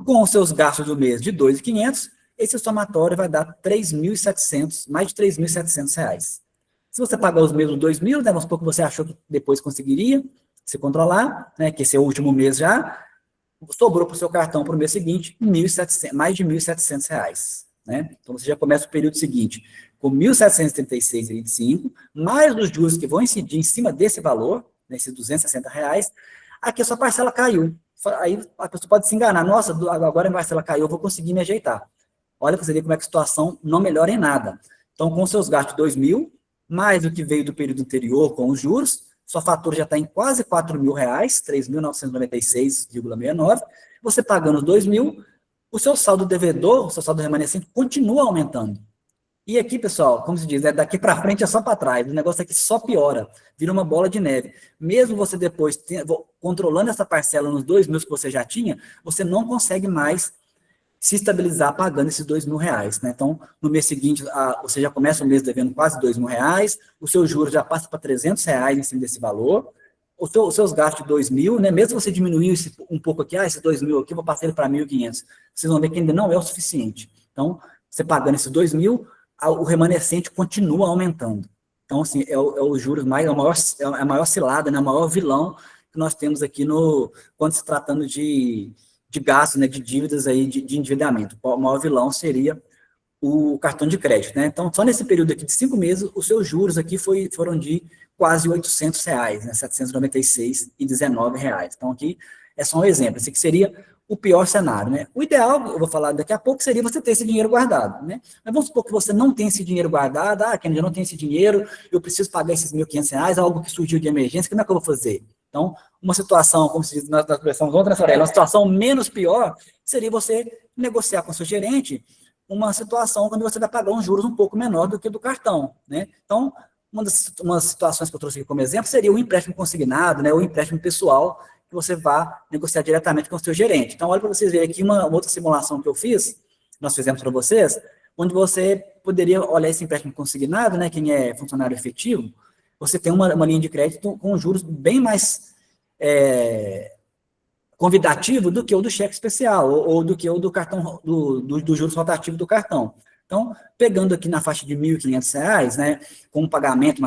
com os seus gastos do mês de 2.500, esse somatório vai dar 3.700, mais de 3.700 reais. Se você pagar os mesmos 2.000, né, vamos supor que você achou que depois conseguiria se controlar, né, que esse é o último mês já, sobrou para o seu cartão para o mês seguinte mais de 1.700 reais. Né? Então, você já começa o período seguinte com 1.736,25, mais os juros que vão incidir em cima desse valor, nesses 260 reais, aqui a sua parcela caiu. Aí a pessoa pode se enganar, nossa, agora a parcela caiu, eu vou conseguir me ajeitar. Olha para você ver como é que a situação não melhora em nada. Então, com seus gastos de 2.000, mais o que veio do período anterior com os juros, sua fatura já está em quase R$ 4.000, R$ 3.996,69. Você pagando os 2.000, o seu saldo devedor, o seu saldo remanescente, continua aumentando. E aqui, pessoal, como se diz, daqui para frente é só para trás. O negócio aqui só piora, vira uma bola de neve. Mesmo você depois controlando essa parcela nos 2.000 que você já tinha, você não consegue mais se estabilizar pagando esses R$ 2.000, né? Então, no mês seguinte, você já começa o mês devendo quase R$ 2.000, o seu juros já passa para R$ 300 em cima desse valor, os seus gastos de 2.000, né? Mesmo você diminuir um pouco aqui, esses 2.000 aqui, eu vou passar ele para 1.500, vocês vão ver que ainda não é o suficiente. Então, você pagando esses 2.000, o remanescente continua aumentando. Então, assim, é o juros é a maior cilada, né? O maior vilão que nós temos aqui quando se tratando de gastos, né, de dívidas aí, de endividamento. O maior vilão seria o cartão de crédito, né? Então, só nesse período aqui de 5 meses, os seus juros aqui foram de quase R$ 800, né? R$ 796,19. Então, aqui é só um exemplo. Esse aqui seria o pior cenário, né? O ideal, eu vou falar daqui a pouco, seria você ter esse dinheiro guardado, né? Mas vamos supor que você não tem esse dinheiro guardado, Kennedy, eu não tenho esse dinheiro, eu preciso pagar esses R$ 1.500, algo que surgiu de emergência, como é que eu vou fazer? Então, uma situação, como se diz, nós conversamos ontem, uma situação menos pior, seria você negociar com o seu gerente uma situação quando você vai pagar uns juros um pouco menor do que do cartão, né? Então, uma das situações que eu trouxe aqui como exemplo seria o empréstimo consignado, né, o empréstimo pessoal, que você vá negociar diretamente com o seu gerente. Então, olha para vocês verem aqui uma outra simulação que eu fiz, nós fizemos para vocês, onde você poderia olhar esse empréstimo consignado, né, quem é funcionário efetivo, você tem uma linha de crédito com juros bem mais convidativo do que o do cheque especial, ou do que o do cartão, do juros rotativo do cartão. Então, pegando aqui na faixa de R$ 1.500, né, com um pagamento,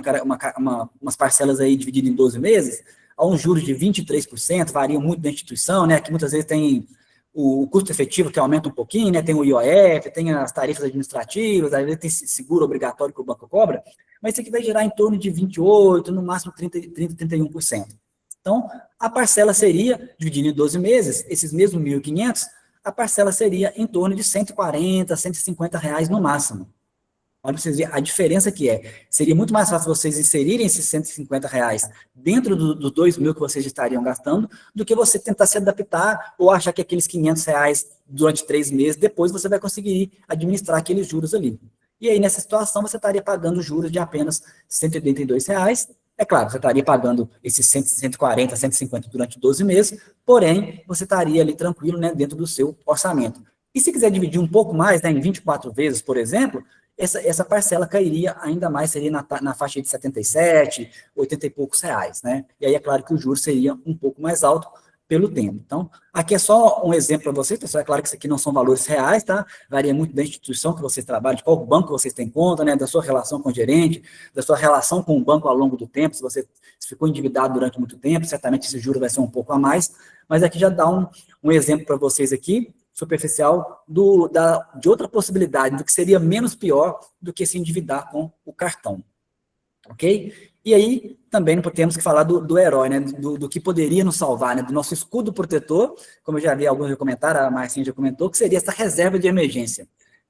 umas parcelas aí divididas em 12 meses, a um juros de 23%, varia muito da instituição, né, que muitas vezes tem o custo efetivo que aumenta um pouquinho, né, tem o IOF, tem as tarifas administrativas, às vezes tem seguro obrigatório que o banco cobra, mas isso aqui vai gerar em torno de 28%, no máximo 31%. Então, a parcela seria, dividida em 12 meses, esses mesmos 1.500, a parcela seria em torno de R$ 140, R$ 150 no máximo. Olha para vocês verem a diferença que é. Seria muito mais fácil vocês inserirem esses R$ 150 dentro dos 2.000 que vocês estariam gastando, do que você tentar se adaptar ou achar que aqueles R$ 500 durante 3 meses, depois você vai conseguir administrar aqueles juros ali. E aí, nessa situação, você estaria pagando juros de apenas R$ 182, É claro, você estaria pagando esses 100, 140, 150 durante 12 meses, porém, você estaria ali tranquilo, né, dentro do seu orçamento. E se quiser dividir um pouco mais, né, em 24 vezes, por exemplo, essa parcela cairia ainda mais, seria na faixa de 77, 80 e poucos reais, né? E aí é claro que o juros seria um pouco mais alto pelo tempo. Então, aqui é só um exemplo para vocês, pessoal. É claro que isso aqui não são valores reais, tá? Varia muito da instituição que vocês trabalham, de qual banco vocês têm conta, né? Da sua relação com o gerente, da sua relação com o banco ao longo do tempo. Se você ficou endividado durante muito tempo, certamente esse juro vai ser um pouco a mais. Mas aqui já dá um exemplo para vocês aqui, superficial, de outra possibilidade, do que seria menos pior do que se endividar com o cartão. Ok? E aí, também não temos que falar do herói, né? Do que poderia nos salvar, né? Do nosso escudo protetor, como eu já vi alguns comentários, a Marcinha já comentou, que seria essa reserva de emergência. O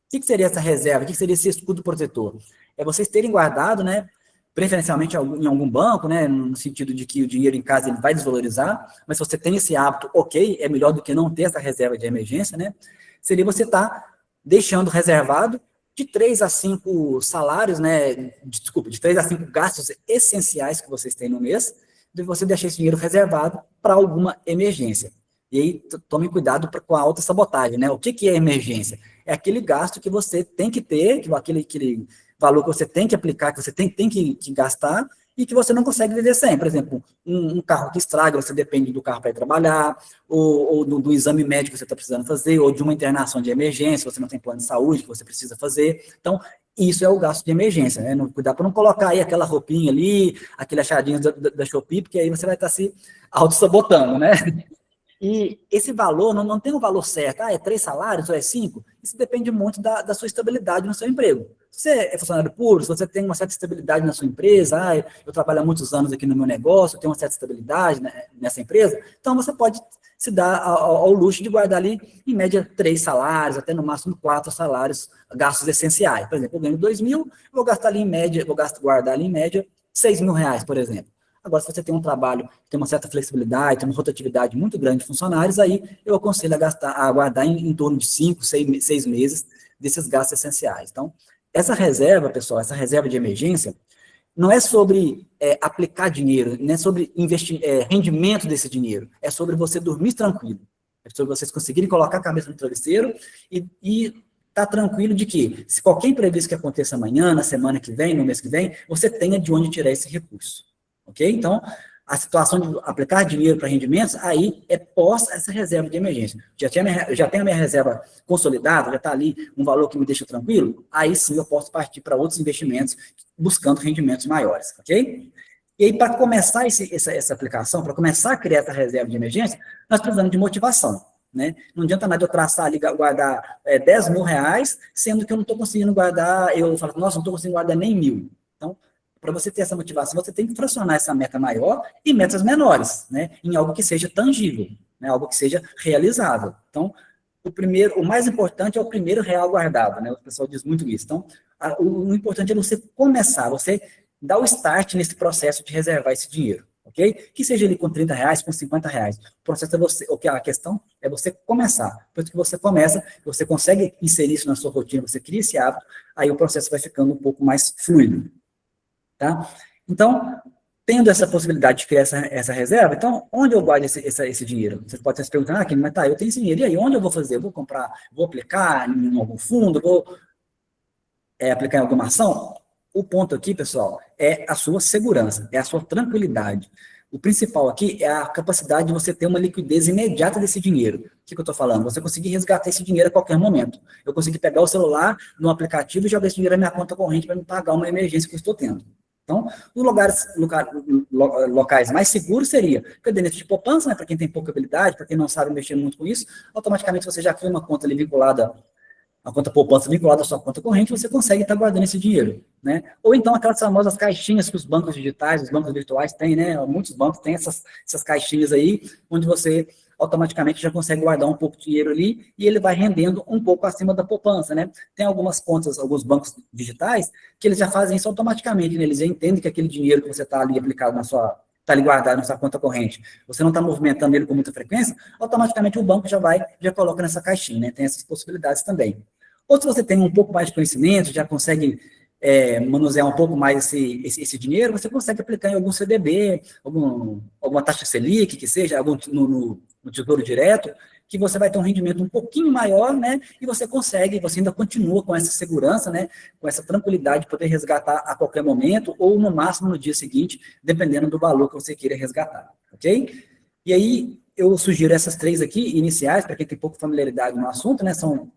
que seria essa reserva? O que seria esse escudo protetor? É vocês terem guardado, né? Preferencialmente em algum banco, né? No sentido de que o dinheiro em casa ele vai desvalorizar, mas se você tem esse hábito, ok, é melhor do que não ter essa reserva de emergência, né? Seria você estar deixando reservado de 3 a 5 salários, né? De 3 a 5 gastos essenciais que vocês têm no mês, de você deixar esse dinheiro reservado para alguma emergência. E aí, tomem cuidado com a autossabotagem, né? O que é emergência? É aquele gasto que você tem que ter, aquele valor que você tem que aplicar, que você tem que gastar, e que você não consegue viver sem. Por exemplo, um carro que estraga, você depende do carro para ir trabalhar, ou do exame médico que você está precisando fazer, ou de uma internação de emergência, você não tem plano de saúde que você precisa fazer. Então, isso é o gasto de emergência, né? Cuidar para não colocar aí aquela roupinha ali, aquele achadinho da Shopee, porque aí você vai estar se auto-sabotando, né? E esse valor não tem um valor certo, é 3 salários ou é 5, isso depende muito da sua estabilidade no seu emprego. Se você é funcionário público, se você tem uma certa estabilidade na sua empresa, eu trabalho há muitos anos aqui no meu negócio, eu tenho uma certa estabilidade, né, nessa empresa, então você pode se dar ao luxo de guardar ali, em média, 3 salários, até no máximo 4 salários, gastos essenciais. Por exemplo, eu ganho 2 mil, vou gastar ali em média, guardar ali em média 6 mil reais, por exemplo. Agora, se você tem um trabalho, tem uma certa flexibilidade, tem uma rotatividade muito grande de funcionários, aí eu aconselho a guardar em torno de 5, 6 meses desses gastos essenciais. Então, essa reserva, pessoal, essa reserva de emergência, não é sobre aplicar dinheiro, não é sobre rendimento desse dinheiro, é sobre você dormir tranquilo, é sobre vocês conseguirem colocar a cabeça no travesseiro e tá tranquilo de que, se qualquer imprevisto que aconteça amanhã, na semana que vem, no mês que vem, você tenha de onde tirar esse recurso. Ok? Então, a situação de aplicar dinheiro para rendimentos, aí é pós essa reserva de emergência. Já tenho a minha reserva consolidada, já está ali um valor que me deixa tranquilo, aí sim eu posso partir para outros investimentos, buscando rendimentos maiores, ok? E aí, para começar essa aplicação, para começar a criar essa reserva de emergência, nós precisamos de motivação, né? Não adianta nada eu traçar ali, guardar 10 mil reais, sendo que eu não estou conseguindo guardar, eu falo, nossa, não estou conseguindo guardar nem 1.000. Então, para você ter essa motivação, você tem que fracionar essa meta maior em metas menores, né? Em algo que seja tangível, né? Algo que seja realizável. Então, o mais importante é o primeiro real guardado, né? O pessoal diz muito isso. Então, o importante é você começar, você dar o start nesse processo de reservar esse dinheiro, ok? Que seja ele com 30 reais, com 50 reais. O processo é você, a questão é você começar. Depois que você começa, você consegue inserir isso na sua rotina, você cria esse hábito, aí o processo vai ficando um pouco mais fluido. Tá? Então, tendo essa possibilidade de criar essa reserva, então, onde eu guardo esse dinheiro? Você pode estar se perguntando, mas tá, eu tenho esse dinheiro, e aí, onde eu vou fazer? Eu vou comprar, vou aplicar em algum fundo, vou aplicar em alguma ação? O ponto aqui, pessoal, é a sua segurança, é a sua tranquilidade. O principal aqui é a capacidade de você ter uma liquidez imediata desse dinheiro. O que eu estou falando? Você conseguir resgatar esse dinheiro a qualquer momento. Eu consegui pegar o celular no aplicativo e jogar esse dinheiro na minha conta corrente para me pagar uma emergência que eu estou tendo. Então, os locais mais seguros seria caderneta de poupança, né, para quem tem pouca habilidade, para quem não sabe mexer muito com isso, automaticamente você já cria uma conta ali vinculada, a conta poupança vinculada à sua conta corrente, você consegue estar guardando esse dinheiro, né? Ou então aquelas famosas caixinhas que os bancos digitais, os bancos virtuais têm, né? Muitos bancos têm essas caixinhas aí, onde você automaticamente já consegue guardar um pouco de dinheiro ali e ele vai rendendo um pouco acima da poupança, né? Tem algumas contas, alguns bancos digitais, que eles já fazem isso automaticamente, né? Eles já entendem que aquele dinheiro que você está ali aplicado está ali guardado na sua conta corrente, você não está movimentando ele com muita frequência, automaticamente o banco já coloca nessa caixinha, né? Tem essas possibilidades também. Ou se você tem um pouco mais de conhecimento, já consegue manusear um pouco mais esse dinheiro, você consegue aplicar em algum CDB, alguma taxa Selic, que seja, no Tesouro Direto, que você vai ter um rendimento um pouquinho maior, né? E você ainda continua com essa segurança, né? Com essa tranquilidade de poder resgatar a qualquer momento, ou no máximo no dia seguinte, dependendo do valor que você queira resgatar, ok? E aí, eu sugiro essas 3 aqui, iniciais, para quem tem pouca familiaridade no assunto, né? São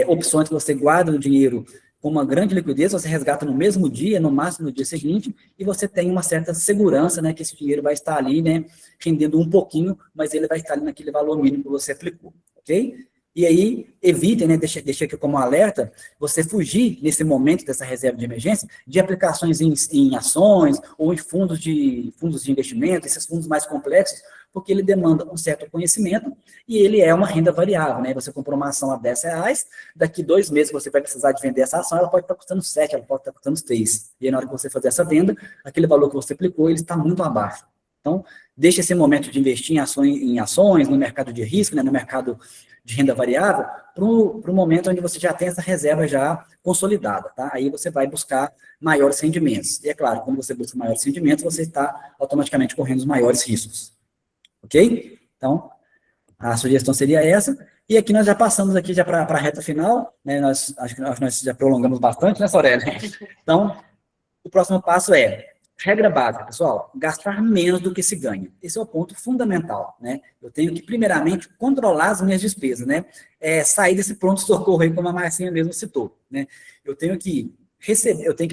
opções que você guarda o dinheiro com uma grande liquidez, você resgata no mesmo dia, no máximo no dia seguinte, e você tem uma certa segurança, né, que esse dinheiro vai estar ali, né, rendendo um pouquinho, mas ele vai estar ali naquele valor mínimo que você aplicou, ok? E aí, evitem, né, deixa aqui como alerta, você fugir, nesse momento dessa reserva de emergência, de aplicações em ações, ou em fundos de investimento, esses fundos mais complexos, porque ele demanda um certo conhecimento, e ele é uma renda variável, né? Você comprou uma ação a R$10, daqui 2 meses você vai precisar de vender essa ação, ela pode estar custando 7, ela pode estar custando 3. E aí, na hora que você fazer essa venda, aquele valor que você aplicou, ele está muito abaixo. Então, deixe esse momento de investir em ações, no mercado de risco, né, no mercado de renda variável, para o momento onde você já tem essa reserva já consolidada, tá? Aí você vai buscar maiores rendimentos. E é claro, quando você busca maiores rendimentos, você está automaticamente correndo os maiores riscos. Ok? Então, a sugestão seria essa. E aqui nós já passamos aqui já para a reta final, né? Acho que nós já prolongamos bastante, né, Soraya? Então, o próximo passo é, regra básica, pessoal, gastar menos do que se ganha. Esse é o ponto fundamental, né? Eu tenho que, primeiramente, controlar as minhas despesas, né? Sair desse pronto-socorro aí, como a Marcinha mesmo citou, né? Eu tenho que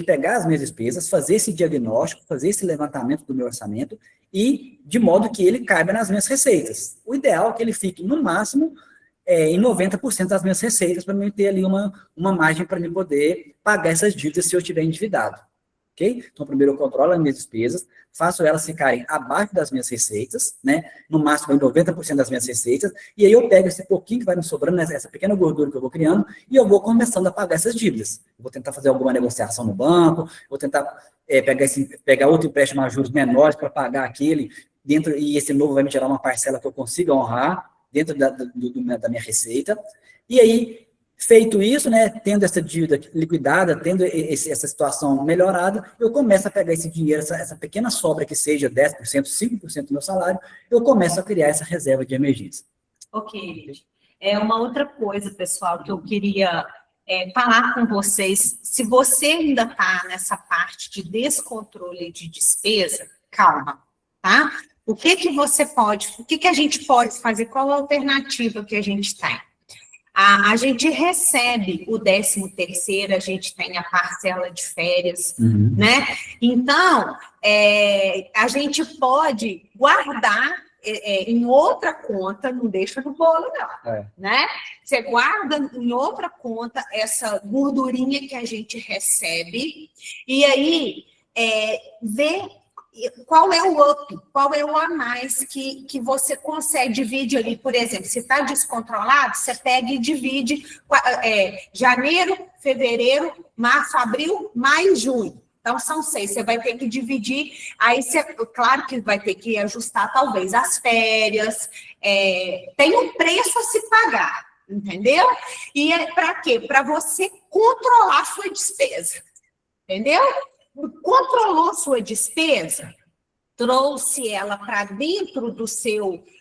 pegar as minhas despesas, fazer esse diagnóstico, fazer esse levantamento do meu orçamento e de modo que ele caiba nas minhas receitas. O ideal é que ele fique, no máximo, em 90% das minhas receitas, para eu ter ali uma margem para eu poder pagar essas dívidas se eu estiver endividado. Ok? Então, primeiro eu controlo as minhas despesas, faço elas ficarem abaixo das minhas receitas, né? No máximo em 90% das minhas receitas, e aí eu pego esse pouquinho que vai me sobrando, essa pequena gordura que eu vou criando, e eu vou começando a pagar essas dívidas. Eu vou tentar fazer alguma negociação no banco, vou tentar pegar outro empréstimo a juros menores para pagar aquele, e esse novo vai me gerar uma parcela que eu consiga honrar dentro da minha receita. E aí, feito isso, né, tendo essa dívida liquidada, tendo essa situação melhorada, eu começo a pegar esse dinheiro, essa pequena sobra que seja 10%, 5% do meu salário, eu começo a criar essa reserva de emergência. Ok. Uma outra coisa, pessoal, que eu queria falar com vocês, se você ainda está nessa parte de descontrole de despesa, calma, tá? O que a gente pode fazer? Qual a alternativa que a gente tem? A gente recebe o 13º, a gente tem a parcela de férias, né? Então, a gente pode guardar em outra conta, não deixa no bolo, não, né? Você guarda em outra conta essa gordurinha que a gente recebe, e aí vê qual é o up, qual é o a mais que você consegue dividir ali. Por exemplo, se está descontrolado, você pega e divide janeiro, fevereiro, março, abril, maio, junho. Então, são 6, você vai ter que dividir, aí claro que vai ter que ajustar talvez as férias, tem um preço a se pagar, entendeu? E para quê? Para você controlar a sua despesa, entendeu? Controlou sua despesa, trouxe ela para dentro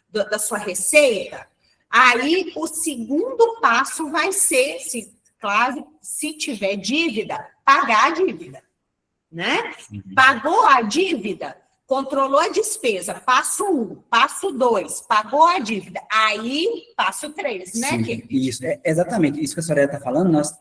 da sua receita, aí o segundo passo vai ser, se tiver dívida, pagar a dívida, né? Pagou a dívida, controlou a despesa, passo 1, passo 2, pagou a dívida, aí passo 3, né? Sim, isso, exatamente, isso que a senhora está falando, nós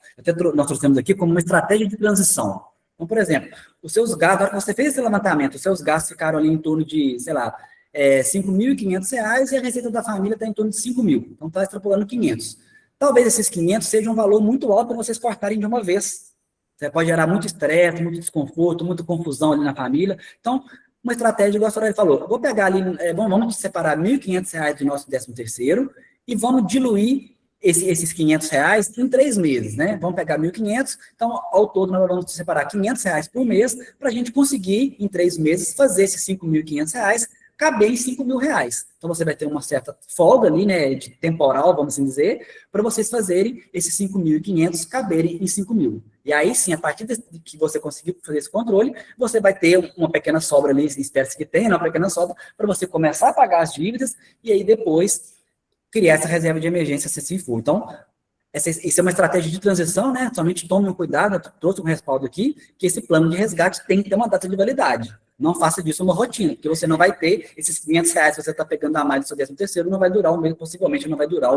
trouxemos aqui como uma estratégia de transição. Então, por exemplo, os seus gastos, na hora que você fez esse levantamento, os seus gastos ficaram ali em torno de, sei lá, R$5.500 e a receita da família está em torno de 5.000. Então, está extrapolando 500. Talvez esses 500 sejam um valor muito alto para vocês cortarem de uma vez. Você pode gerar muito estresse, muito desconforto, muita confusão ali na família. Então, uma estratégia, igual a senhora falou, vou pegar ali, vamos separar R$1.500 do nosso 13º e vamos diluir esses R$500 em 3 meses, né? Vamos pegar 1.500, então, ao todo, nós vamos separar R$500 por mês para a gente conseguir, em 3 meses, fazer esses R$5.500 caber em 5 mil reais. Então, você vai ter uma certa folga ali, né, de temporal, vamos assim dizer, para vocês fazerem esses 5.500 caberem em 5 mil. E aí, sim, a partir de que você conseguir fazer esse controle, você vai ter uma pequena sobra ali, espera-se que tenha, uma pequena sobra, para você começar a pagar as dívidas, e aí depois criar essa reserva de emergência, se assim for. Então, isso é uma estratégia de transição, né? Somente tome um cuidado, eu trouxe um respaldo aqui, que esse plano de resgate tem que ter uma data de validade. Não faça disso uma rotina, porque você não vai ter esses 500 reais que você está pegando a mais do seu 13º, não vai durar um mês, possivelmente não vai durar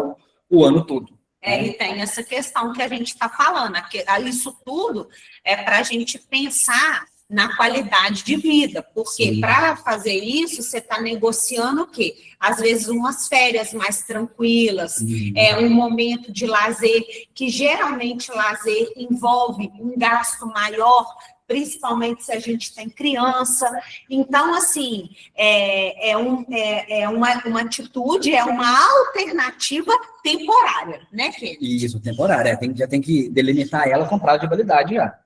o ano todo. E tem essa questão que a gente está falando, isso tudo é para a gente pensar na qualidade de vida, porque para fazer isso, você está negociando o quê? Às vezes umas férias mais tranquilas, um momento de lazer, que geralmente lazer envolve um gasto maior, principalmente se a gente tem criança. Então, assim, uma atitude, é uma alternativa temporária, né, Ken? Isso, temporária. Já tem que delimitar ela com prazo de validade já,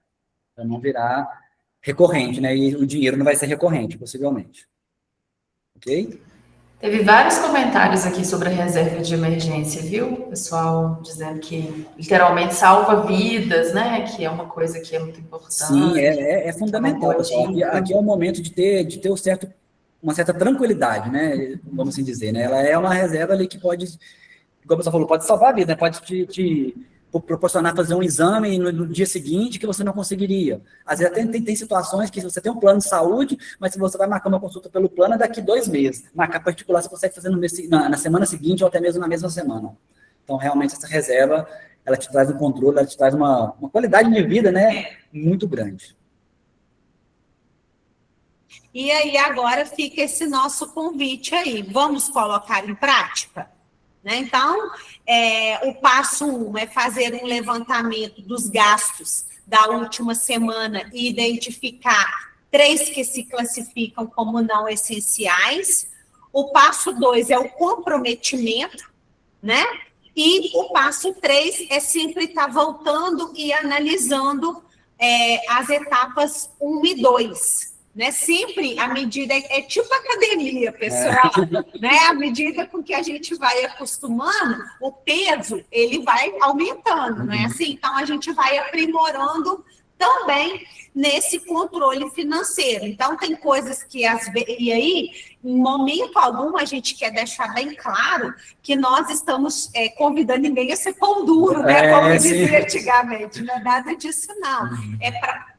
para não virar recorrente, né? E o dinheiro não vai ser recorrente, possivelmente. Ok? Teve vários comentários aqui sobre a reserva de emergência, viu? Pessoal dizendo que literalmente salva vidas, né? Que é uma coisa que é muito importante. Sim, é fundamental, pessoal. Aqui é o momento de ter uma certa tranquilidade, né? Vamos assim dizer, né? Ela é uma reserva ali que pode, como você falou, pode salvar a vida, né? Pode te proporcionar fazer um exame no dia seguinte que você não conseguiria. Às vezes até tem situações que você tem um plano de saúde, mas se você vai marcar uma consulta pelo plano, é daqui 2 meses. Marcar particular, você consegue fazer na semana seguinte ou até mesmo na mesma semana. Então, realmente, essa reserva, ela te traz um controle, ela te traz uma qualidade de vida, né, muito grande. E aí, agora fica esse nosso convite aí. Vamos colocar em prática? Né? Então, o passo 1 é fazer um levantamento dos gastos da última semana e identificar 3 que se classificam como não essenciais. O passo 2 é o comprometimento, né? E o passo 3 é sempre estar voltando e analisando as etapas 1 e 2. Né? Sempre à medida, é tipo academia, pessoal, né? À medida com que a gente vai acostumando, o peso ele vai aumentando, não é assim? Então a gente vai aprimorando também nesse controle financeiro. Então tem coisas que e aí, em momento algum, a gente quer deixar bem claro que nós estamos convidando ninguém a ser pão duro, né? Como dizia antigamente, não é nada disso, não. É para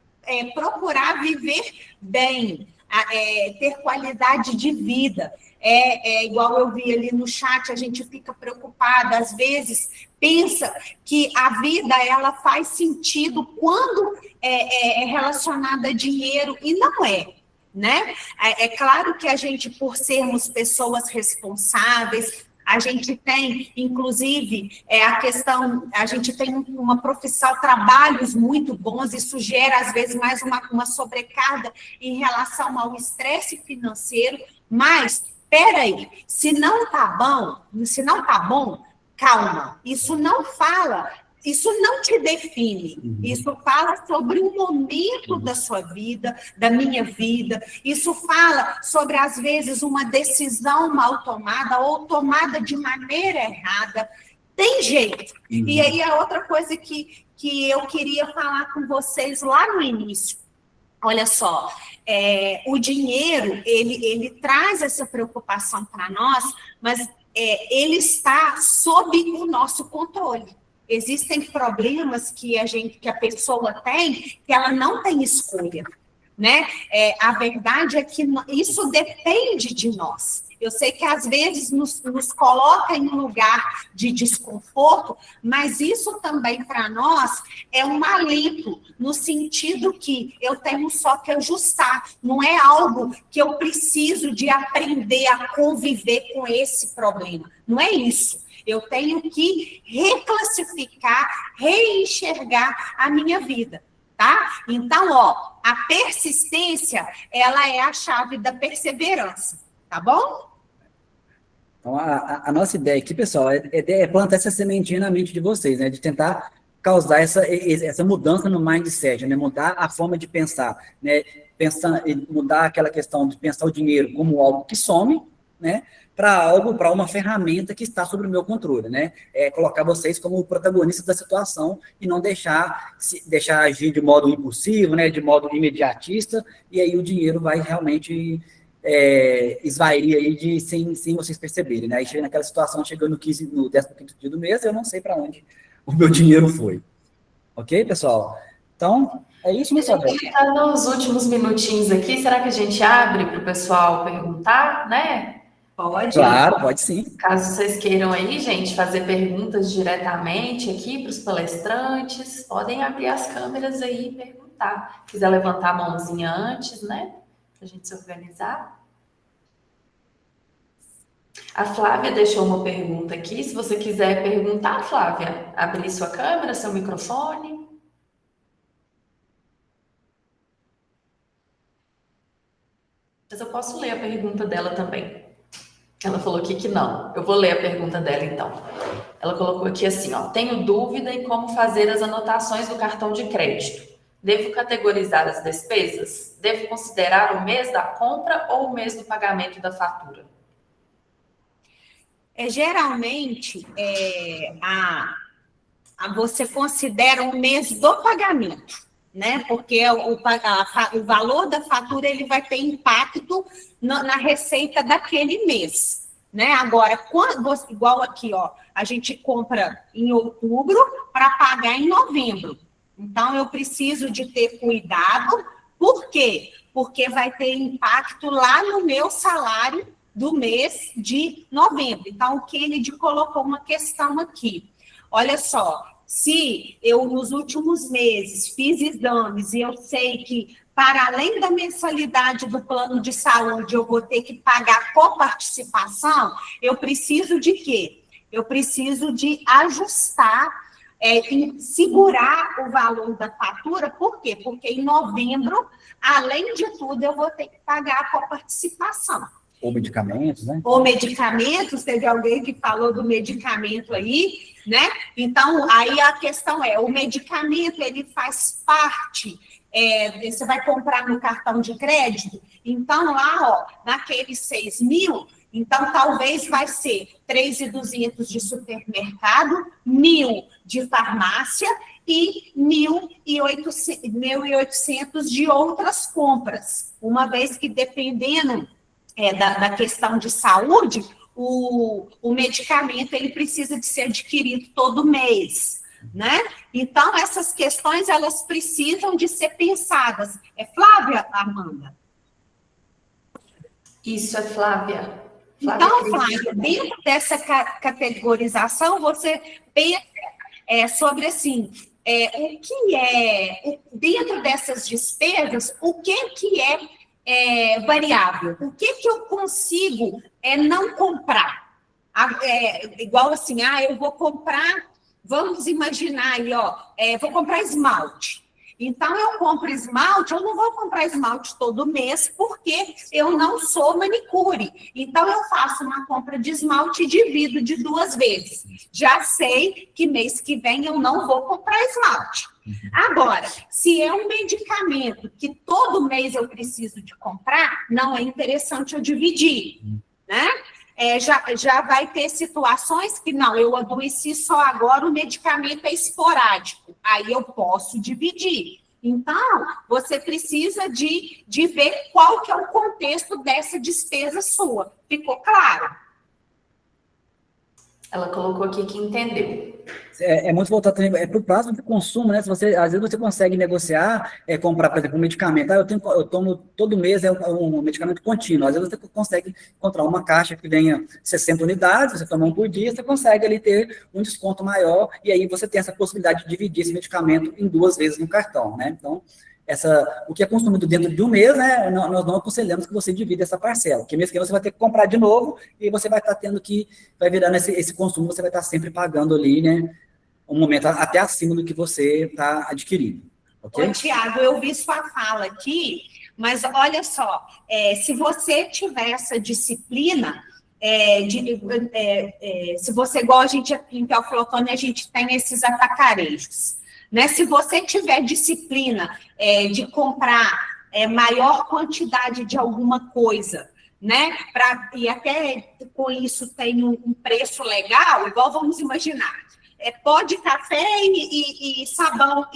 procurar viver bem, ter qualidade de vida. Igual eu vi ali no chat, a gente fica preocupada, às vezes pensa que a vida ela faz sentido quando é relacionada a dinheiro, e não é. Né? É claro que a gente, por sermos pessoas responsáveis, a gente tem, inclusive, a questão, a gente tem uma profissão, trabalhos muito bons, isso gera, às vezes, mais uma sobrecarga em relação ao estresse financeiro, mas, peraí, se não tá bom, calma, isso não te define, isso fala sobre um momento da sua vida, da minha vida, isso fala sobre, às vezes, uma decisão mal tomada ou tomada de maneira errada, tem jeito. E aí a outra coisa que eu queria falar com vocês lá no início, olha só, o dinheiro, ele traz essa preocupação para nós, mas ele está sob o nosso controle. Existem problemas que a pessoa tem, que ela não tem escolha, né? A verdade é que isso depende de nós. Eu sei que às vezes nos coloca em um lugar de desconforto, mas isso também para nós é um alento, no sentido que eu tenho só que ajustar, não é algo que eu preciso de aprender a conviver com esse problema, não é isso. Eu tenho que reclassificar, reenxergar a minha vida, tá? Então, a persistência, ela é a chave da perseverança, tá bom? Então, a nossa ideia aqui, pessoal, é plantar essa sementinha na mente de vocês, né? De tentar causar essa mudança no mindset, né? Mudar a forma de pensar, né? Mudar aquela questão de pensar o dinheiro como algo que some, né? Para uma ferramenta que está sob o meu controle, né? Colocar vocês como protagonistas da situação e não deixar agir de modo impulsivo, né? De modo imediatista, e aí o dinheiro vai realmente esvair aí sem vocês perceberem, né? Aí chega naquela situação, chegando no 15º dia do mês, eu não sei para onde o meu dinheiro foi. Ok, pessoal? Então, é isso, né, Isabel? Está nos últimos minutinhos aqui, será que a gente abre para o pessoal perguntar, né? Pode? Claro, pode sim. Caso vocês queiram aí, gente, fazer perguntas diretamente aqui para os palestrantes, podem abrir as câmeras aí e perguntar. Se quiser levantar a mãozinha antes, né? Para a gente se organizar. A Flávia deixou uma pergunta aqui. Se você quiser perguntar, Flávia, abrir sua câmera, seu microfone. Mas eu posso ler a pergunta dela também. Ela falou aqui que não. Eu vou ler a pergunta dela, então. Ela colocou aqui assim, ó. Tenho dúvida em como fazer as anotações do cartão de crédito. Devo categorizar as despesas? Devo considerar o mês da compra ou o mês do pagamento da fatura? Geralmente, você considera um mês do pagamento, né? Porque o valor da fatura ele vai ter impacto na receita daquele mês, né? Agora, igual aqui, ó, a gente compra em outubro para pagar em novembro. Então, eu preciso de ter cuidado. Por quê? Porque vai ter impacto lá no meu salário do mês de novembro. Então, o Kennedy colocou uma questão aqui. Olha só, se eu, nos últimos meses, fiz exames e eu sei que, para além da mensalidade do plano de saúde, eu vou ter que pagar coparticipação, eu preciso de quê? Eu preciso de ajustar, segurar o valor da fatura. Por quê? Porque em novembro, além de tudo, eu vou ter que pagar a coparticipação. Ou medicamentos, né? Ou medicamentos, teve alguém que falou do medicamento aí, né? Então, aí a questão é, o medicamento, ele faz parte, você vai comprar no cartão de crédito, então lá, ó, naqueles 6 mil, então talvez vai ser 3.200 de supermercado, 1.000 de farmácia e 1.800 de outras compras, uma vez que dependendo da questão de saúde, o medicamento ele precisa de ser adquirido todo mês, né? Então, essas questões, elas precisam de ser pensadas. É Flávia, Amanda? Isso, é Flávia. Então, Flávia, dentro dessa categorização, você pensa sobre, assim, o que dentro dessas despesas, o que é variável. O que eu consigo não comprar? Igual assim, eu vou comprar, vamos imaginar aí, ó, vou comprar esmalte. Então, eu compro esmalte, eu não vou comprar esmalte todo mês, porque eu não sou manicure. Então, eu faço uma compra de esmalte e divido de 2 vezes. Já sei que mês que vem eu não vou comprar esmalte. Agora, se é um medicamento que todo mês eu preciso de comprar, não é interessante eu dividir, né? Já vai ter situações que, não, eu adoeci só agora, o medicamento é esporádico, aí eu posso dividir. Então, você precisa de ver qual que é o contexto dessa despesa sua. Ficou claro? Ela colocou aqui que entendeu. É muito voltado também para o prazo de consumo, né? Às vezes você consegue negociar, comprar, por exemplo, um medicamento. Eu tomo todo mês um medicamento contínuo. Às vezes você consegue encontrar uma caixa que venha 60 unidades, você toma um por dia, você consegue ali ter um desconto maior, e aí você tem essa possibilidade de dividir esse medicamento em 2 vezes no cartão, né? Então, o que é consumido dentro de um mês, né, nós não aconselhamos que você divida essa parcela, porque mês que vem você vai ter que comprar de novo, e você vai estar tendo vai virando esse consumo, você vai estar sempre pagando ali, né, um momento até acima do que você está adquirindo. Okay? Ô, Tiago, eu vi sua fala aqui, mas olha só, se você tiver essa disciplina, se você, igual a gente aqui em Teoflotone, a gente tem esses atacarejos, né? Se você tiver disciplina de comprar maior quantidade de alguma coisa, né? E até com isso tem um preço legal, igual vamos imaginar. Pó de café e sabão.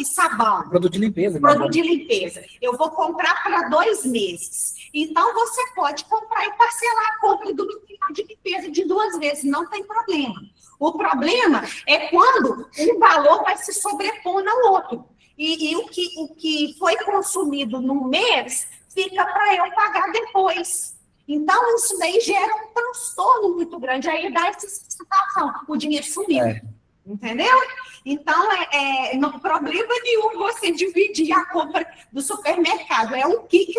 Produto de limpeza. Produto de limpeza. Eu vou comprar para 2 meses. Então, você pode comprar e parcelar a compra do material de limpeza de 2 vezes, não tem problema. O problema é quando um valor vai se sobrepondo ao outro. E o que foi consumido num mês fica para eu pagar depois. Então, isso daí gera um transtorno muito grande. Aí dá essa situação, o dinheiro sumiu. Entendeu? Então, não problema nenhum você dividir a compra do supermercado. É o que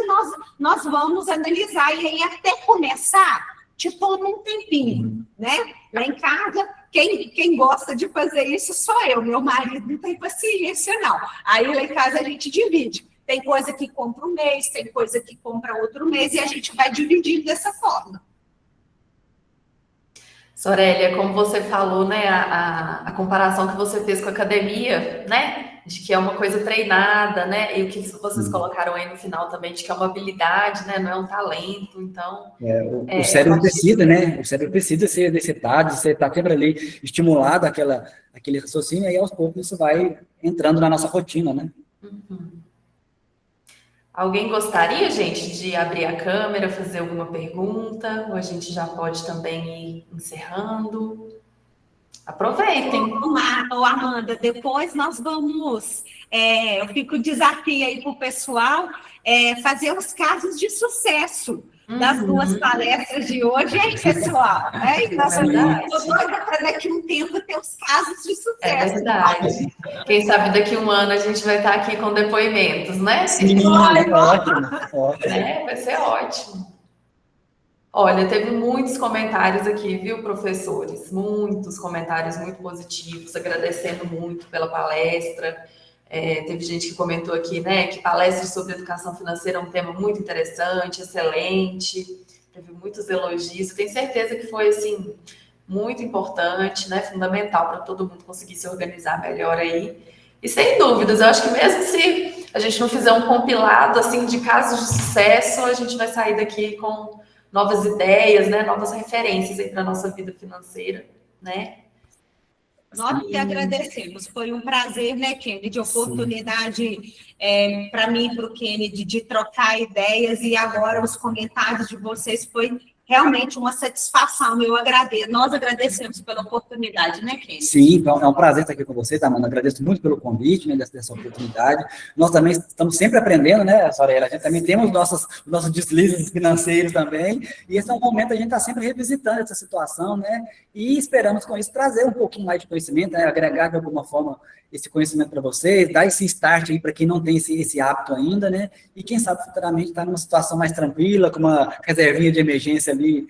nós vamos analisar. E aí, até começar, tipo, num tempinho, né? Lá em casa, quem gosta de fazer isso sou eu. Meu marido não tem paciência, não. Aí, lá em casa, a gente divide. Tem coisa que compra um mês, tem coisa que compra outro mês, e a gente vai dividindo dessa forma. Sorélia, como você falou, né, a comparação que você fez com a academia, né, de que é uma coisa treinada, né, e o que vocês colocaram aí no final também, de que é uma habilidade, né, não é um talento, então... O cérebro precisa, né, o cérebro precisa ser exercitado, você está sempre ali estimulado aquele raciocínio, e aí aos poucos isso vai entrando na nossa rotina, né. Alguém gostaria, gente, de abrir a câmera, fazer alguma pergunta? Ou a gente já pode também ir encerrando? Aproveitem. Amanda, depois nós vamos... eu fico o desafio aí para o pessoal fazer os casos de sucesso das 2 palestras de hoje, hein, pessoal? Estou doida para daqui a um tempo ter os casos de sucesso. É verdade. Quem sabe daqui a um ano a gente vai estar aqui com depoimentos, né? Sim, ótimo. Vai ser ótimo. Olha, teve muitos comentários aqui, viu, professores? Muitos comentários muito positivos, agradecendo muito pela palestra. Teve gente que comentou aqui, né, que palestra sobre educação financeira é um tema muito interessante, excelente. Teve muitos elogios. Eu tenho certeza que foi, assim, muito importante, né, fundamental para todo mundo conseguir se organizar melhor aí. E sem dúvidas, eu acho que mesmo se a gente não fizer um compilado, assim, de casos de sucesso, a gente vai sair daqui com novas ideias, né, novas referências aí para a nossa vida financeira, né? Nós que agradecemos. Foi um prazer, né, Kennedy? Oportunidade para mim e para o Kennedy de trocar ideias, e agora os comentários de vocês foi realmente uma satisfação. Nós agradecemos pela oportunidade, né, Kennedy? Sim, é um prazer estar aqui com vocês, Amanda. Agradeço muito pelo convite, né, dessa oportunidade. Nós também estamos sempre aprendendo, né, Sorélia? A gente também temos nossos deslizes financeiros também, e esse é um momento a gente está sempre revisitando essa situação, né, e esperamos com isso trazer um pouquinho mais de conhecimento, né, agregar de alguma forma esse conhecimento para vocês, dar esse start aí para quem não tem esse hábito ainda, né, e quem sabe futuramente estar numa situação mais tranquila, com uma reservinha de emergência ali,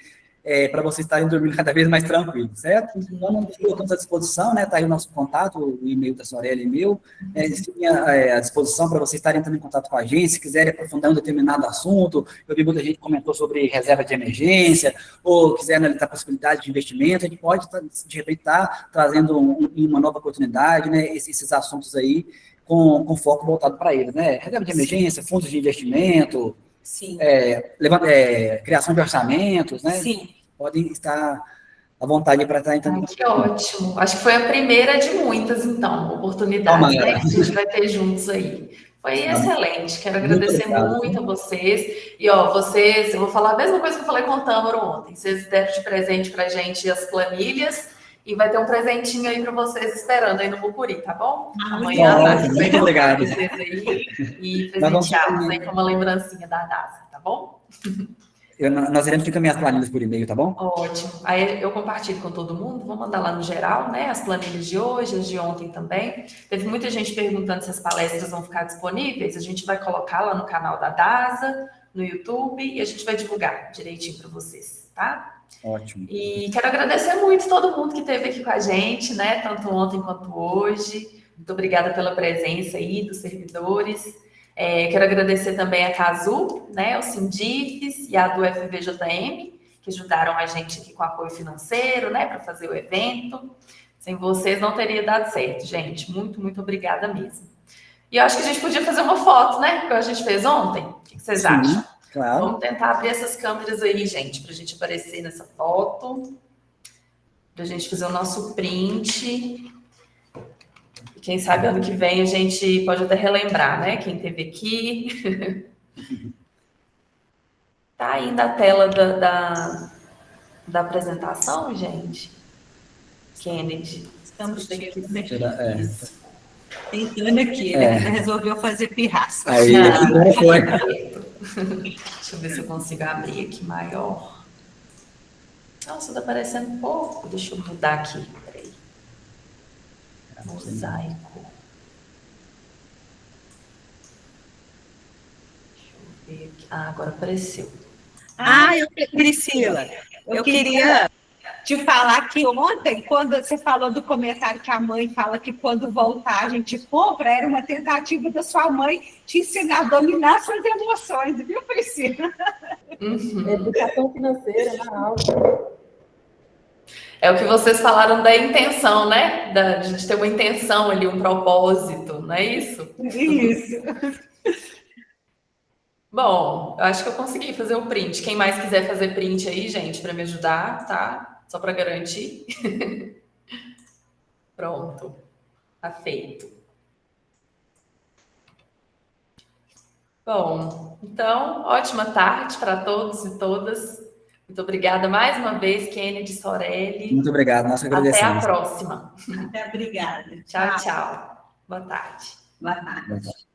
para vocês estarem dormindo cada vez mais tranquilos, certo? Então, nós colocamos à disposição, né? Está aí o nosso contato, o e-mail da Sorélia e meu, à disposição para vocês estarem entrando em contato com a gente, se quiserem aprofundar um determinado assunto. Eu vi muita gente comentou sobre reserva de emergência, ou quiser analisar a possibilidade de investimento, a gente pode, de repente, estar trazendo uma nova oportunidade, né? Esses assuntos aí, com foco voltado para eles, né? Reserva de emergência, fundos de investimento, Sim. Criação de orçamentos, né? Sim. Podem estar à vontade para estar entrando. Que ótimo. Acho que foi a primeira de muitas, então, oportunidades, né, que a gente vai ter juntos aí. Foi excelente. Quero agradecer muito a vocês. E, ó, eu vou falar a mesma coisa que eu falei com o Tâmaro ontem. Vocês deram de presente para a gente as planilhas, e vai ter um presentinho aí para vocês esperando aí no Mucuri, tá bom? Amanhã muito obrigado. Vocês aí e presenteá-los aí com uma lembrancinha da DASA, tá bom? Nós iremos encaminhar as planilhas por e-mail, tá bom? Ótimo. Aí eu compartilho com todo mundo, vou mandar lá no geral, né? As planilhas de hoje, as de ontem também. Teve muita gente perguntando se as palestras vão ficar disponíveis. A gente vai colocar lá no canal da DASA, no YouTube, e a gente vai divulgar direitinho para vocês, tá? Ótimo. E quero agradecer muito todo mundo que esteve aqui com a gente, né? Tanto ontem quanto hoje. Muito obrigada pela presença aí dos servidores. Quero agradecer também a Casu, né? O Sindifes e a do FVJM, que ajudaram a gente aqui com apoio financeiro, né, para fazer o evento. Sem vocês não teria dado certo, gente. Muito, muito obrigada mesmo. E eu acho que a gente podia fazer uma foto, né, que a gente fez ontem. O que vocês acham? Claro. Vamos tentar abrir essas câmeras aí, gente, para a gente aparecer nessa foto. Para a gente fazer o nosso print. E quem sabe ano que vem a gente pode até relembrar, né? Quem esteve aqui. Tá ainda a tela da apresentação, gente? Kennedy. Estamos tentando aqui. Isso. Tentando aqui, É. resolveu fazer pirraça. Aí, como foi? Deixa eu ver se eu consigo abrir aqui maior. Nossa, tá parecendo pouco. Deixa eu mudar aqui. Peraí. Mosaico. Deixa eu ver aqui. Ah, agora apareceu. Priscila, eu queria te falar que ontem, quando você falou do comentário que a mãe fala que quando voltar a gente compra, era uma tentativa da sua mãe te ensinar a dominar suas emoções, viu, Priscila? Educação financeira na aula. É o que vocês falaram da intenção, né? Da gente ter uma intenção ali, um propósito, não é isso? Isso. Bom, eu acho que eu consegui fazer o print. Quem mais quiser fazer print aí, gente, para me ajudar, tá? Só para garantir. Pronto. Tá feito. Bom, então, ótima tarde para todos e todas. Muito obrigada mais uma vez, Kennedy, Sorelli. Muito obrigado, nós Até agradecemos. a próxima. Obrigada. Tchau, tchau. Boa tarde. Boa tarde.